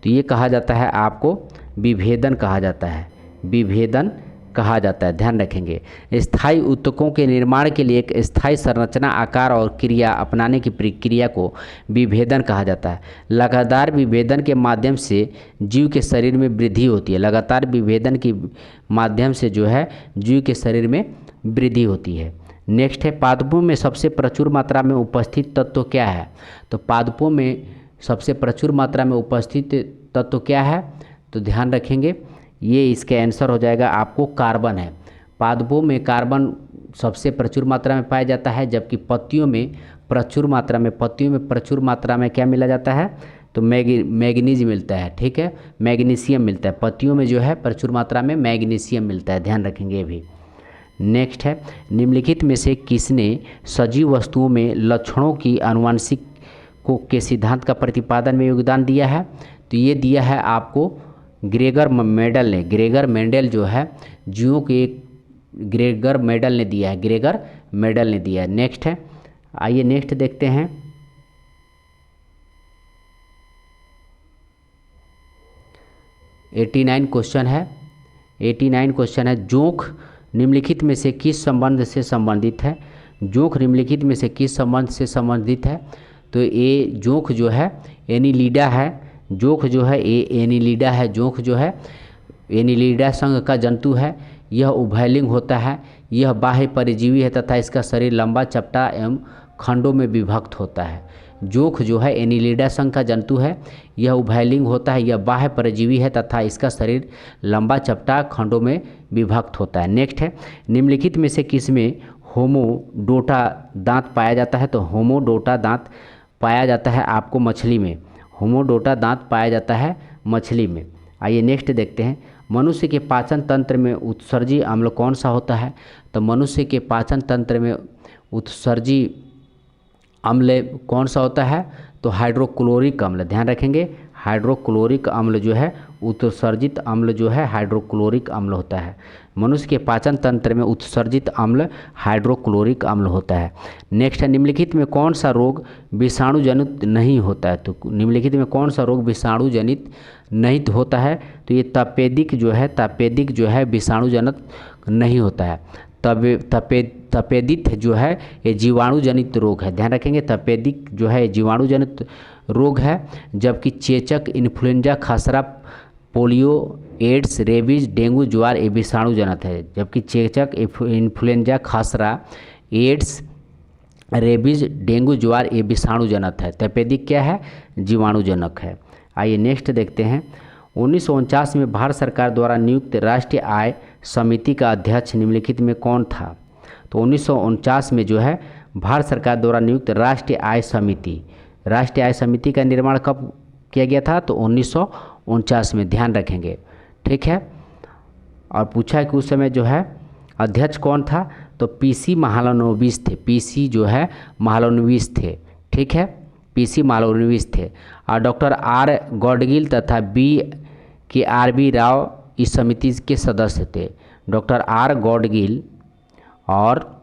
तो ये कहा जाता है आपको विभेदन कहा जाता है, विभेदन कहा जाता है, ध्यान रखेंगे। स्थायी ऊतकों के निर्माण के लिए एक स्थायी संरचना, आकार और क्रिया अपनाने की प्रक्रिया को विभेदन कहा जाता है। लगातार विभेदन के माध्यम से जीव के शरीर में वृद्धि होती है। लगातार विभेदन के माध्यम से जो है जीव के शरीर में वृद्धि होती है। नेक्स्ट है, पादपों में सबसे प्रचुर मात्रा में उपस्थित तत्व क्या है? तो पादपों में सबसे प्रचुर मात्रा में उपस्थित तत्व क्या है? तो ध्यान रखेंगे, ये इसके आंसर हो जाएगा आपको कार्बन है। पादपों में कार्बन सबसे प्रचुर मात्रा में पाया जाता है, जबकि पत्तियों में प्रचुर मात्रा में क्या मिला जाता है? तो मैग्नीज मिलता है, ठीक है, मैग्नीशियम मिलता है। पत्तियों में जो है प्रचुर मात्रा में मैग्नीशियम मिलता है, ध्यान रखेंगे ये भी। नेक्स्ट है, निम्नलिखित में से किसने सजीव वस्तुओं में लक्षणों की आनुवंशिक के सिद्धांत का प्रतिपादन में योगदान दिया है? तो ये दिया है आपको ग्रेगर मेंडल ने। ग्रेगर मेंडल जो है जीवों के ग्रेगर मेंडल ने दिया है। नेक्स्ट है, आइए नेक्स्ट देखते हैं। एटी नाइन क्वेश्चन है, जोंक निम्नलिखित में से किस संबंध से संबंधित है? जोंक निम्नलिखित में से किस संबंध से संबंधित है? तो ये जोंक जो है एनिलीडा है। जोंक जो है ये एनिलीडा है। जोंक जो है एनिलीडा संघ का जंतु है। यह उभयलिंग होता है। यह बाह्य परजीवी है तथा इसका शरीर लंबा, चपटा एवं खंडों में विभक्त होता है। जोंक जो है एनिलीडा संघ का जंतु है। यह उभयलिंग होता है। यह बाह्य परजीवी है तथा इसका शरीर लंबा, चपटा, खंडों में विभक्त होता है। नेक्स्ट है, निम्नलिखित में से किसमें होमोडोटा दांत पाया जाता है? तो होमोडोटा दांत पाया जाता है आपको मछली में। होमोडोटा दांत पाया जाता है मछली में। आइए नेक्स्ट देखते हैं, मनुष्य के पाचन तंत्र में उत्सर्जी अम्ल कौन सा होता है? तो मनुष्य के पाचन तंत्र में उत्सर्जी अम्ल कौन सा होता है? तो हाइड्रोक्लोरिक अम्ल, ध्यान रखेंगे, हाइड्रोक्लोरिक अम्ल जो है उत्सर्जित अम्ल जो है हाइड्रोक्लोरिक अम्ल होता है। मनुष्य के पाचन तंत्र में उत्सर्जित अम्ल हाइड्रोक्लोरिक अम्ल होता है। नेक्स्ट है, निम्नलिखित में कौन सा रोग विषाणु जनित नहीं होता है? तो निम्नलिखित में कौन सा रोग विषाणु जनित नहीं होता है? तो ये तपेदिक जो है विषाणु जनित नहीं होता है। तपेदिक जो है ये जीवाणु जनित रोग है, ध्यान रखेंगे। तपेदिक जो है जीवाणु जनित रोग है, जबकि चेचक, इन्फ्लुएंजा, खसरा, पोलियो, एड्स, रेबीज, डेंगू, ज्वार ये विषाणु जनित है। जबकि चेचक, इन्फ्लुएंजा, खसरा, एड्स, रेबीज, डेंगू, ज्वार ये विषाणु जनित है। तपेदिक क्या है? जीवाणु जनक है। आइए नेक्स्ट देखते हैं, 1949 में भारत सरकार द्वारा नियुक्त राष्ट्रीय आय समिति का अध्यक्ष निम्नलिखित में कौन था? तो 1949 में जो है भारत सरकार द्वारा नियुक्त राष्ट्रीय आय समिति का निर्माण कब किया गया था? तो 1949 में, ध्यान रखेंगे, ठीक है। और पूछा है कि उस समय जो है अध्यक्ष कौन था? तो पीसी महालनोबिस थे। पीसी जो है महालनोबिस थे, ठीक है। पीसी मालवीस थे। और डॉक्टर आर गॉडगिल तथा BKRB राव इस समिति के सदस्य थे। डॉक्टर आर गॉडगिल और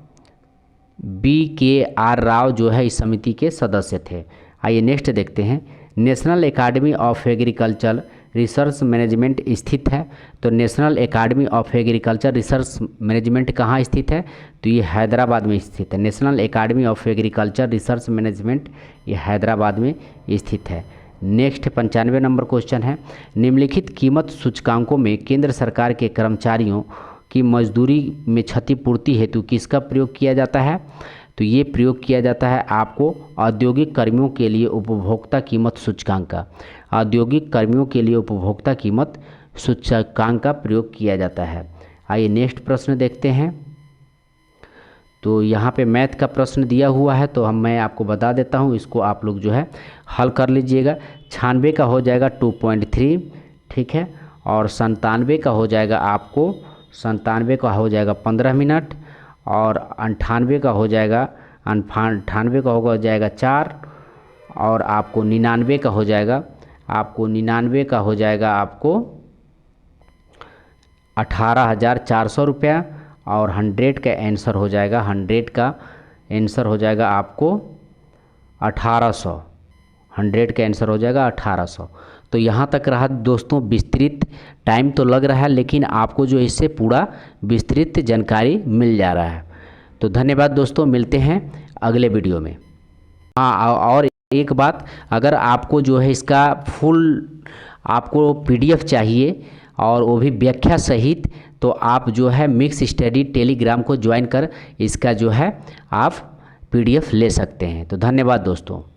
BKR राव जो है इस समिति के सदस्य थे। आइए नेक्स्ट देखते हैं। National academy of agriculture research management स्थित है। तो national academy of agriculture research management कहाँ स्थित है? तो ये हैदराबाद में स्थित है। National academy of agriculture research management ये हैदराबाद में स्थित है। नेक्स्ट 95 नंबर क्वेश्चन है, निम्नलिखित कीमत सूचकांकों में केंद्र सरकार के कर्मचारियों की मजदूरी में क्षतिपूर्ति हेतु किसका प्रयोग किया जाता है? तो ये प्रयोग किया जाता है आपको औद्योगिक कर्मियों के लिए उपभोक्ता कीमत सूचकांक का। औद्योगिक कर्मियों के लिए उपभोक्ता कीमत सूचकांक का प्रयोग किया जाता है। आइए नेक्स्ट प्रश्न देखते हैं। तो यहाँ पे मैथ का प्रश्न दिया हुआ है, तो मैं आपको बता देता हूँ, इसको आप लोग जो है हल कर लीजिएगा। 96 का हो जाएगा 2.3, ठीक है, और 97 का हो जाएगा आपको 15 मिनट, और 98 का हो जाएगा 4, और आपको 99 का हो जाएगा 18,400 रुपया, और 100 का आंसर हो जाएगा 1800। 100 का आंसर हो जाएगा 1800। तो यहाँ तक रहा दोस्तों विस्तृत। टाइम तो लग रहा है, लेकिन आपको जो इससे पूरा विस्तृत जानकारी मिल जा रहा है। तो धन्यवाद दोस्तों, मिलते हैं अगले वीडियो में। हाँ, और एक बात, अगर आपको जो है इसका फुल आपको PDF चाहिए और वो भी व्याख्या सहित, तो आप जो है मिक्स स्टडी टेलीग्राम को ज्वाइन कर इसका जो है आप PDF ले सकते हैं। तो धन्यवाद दोस्तों।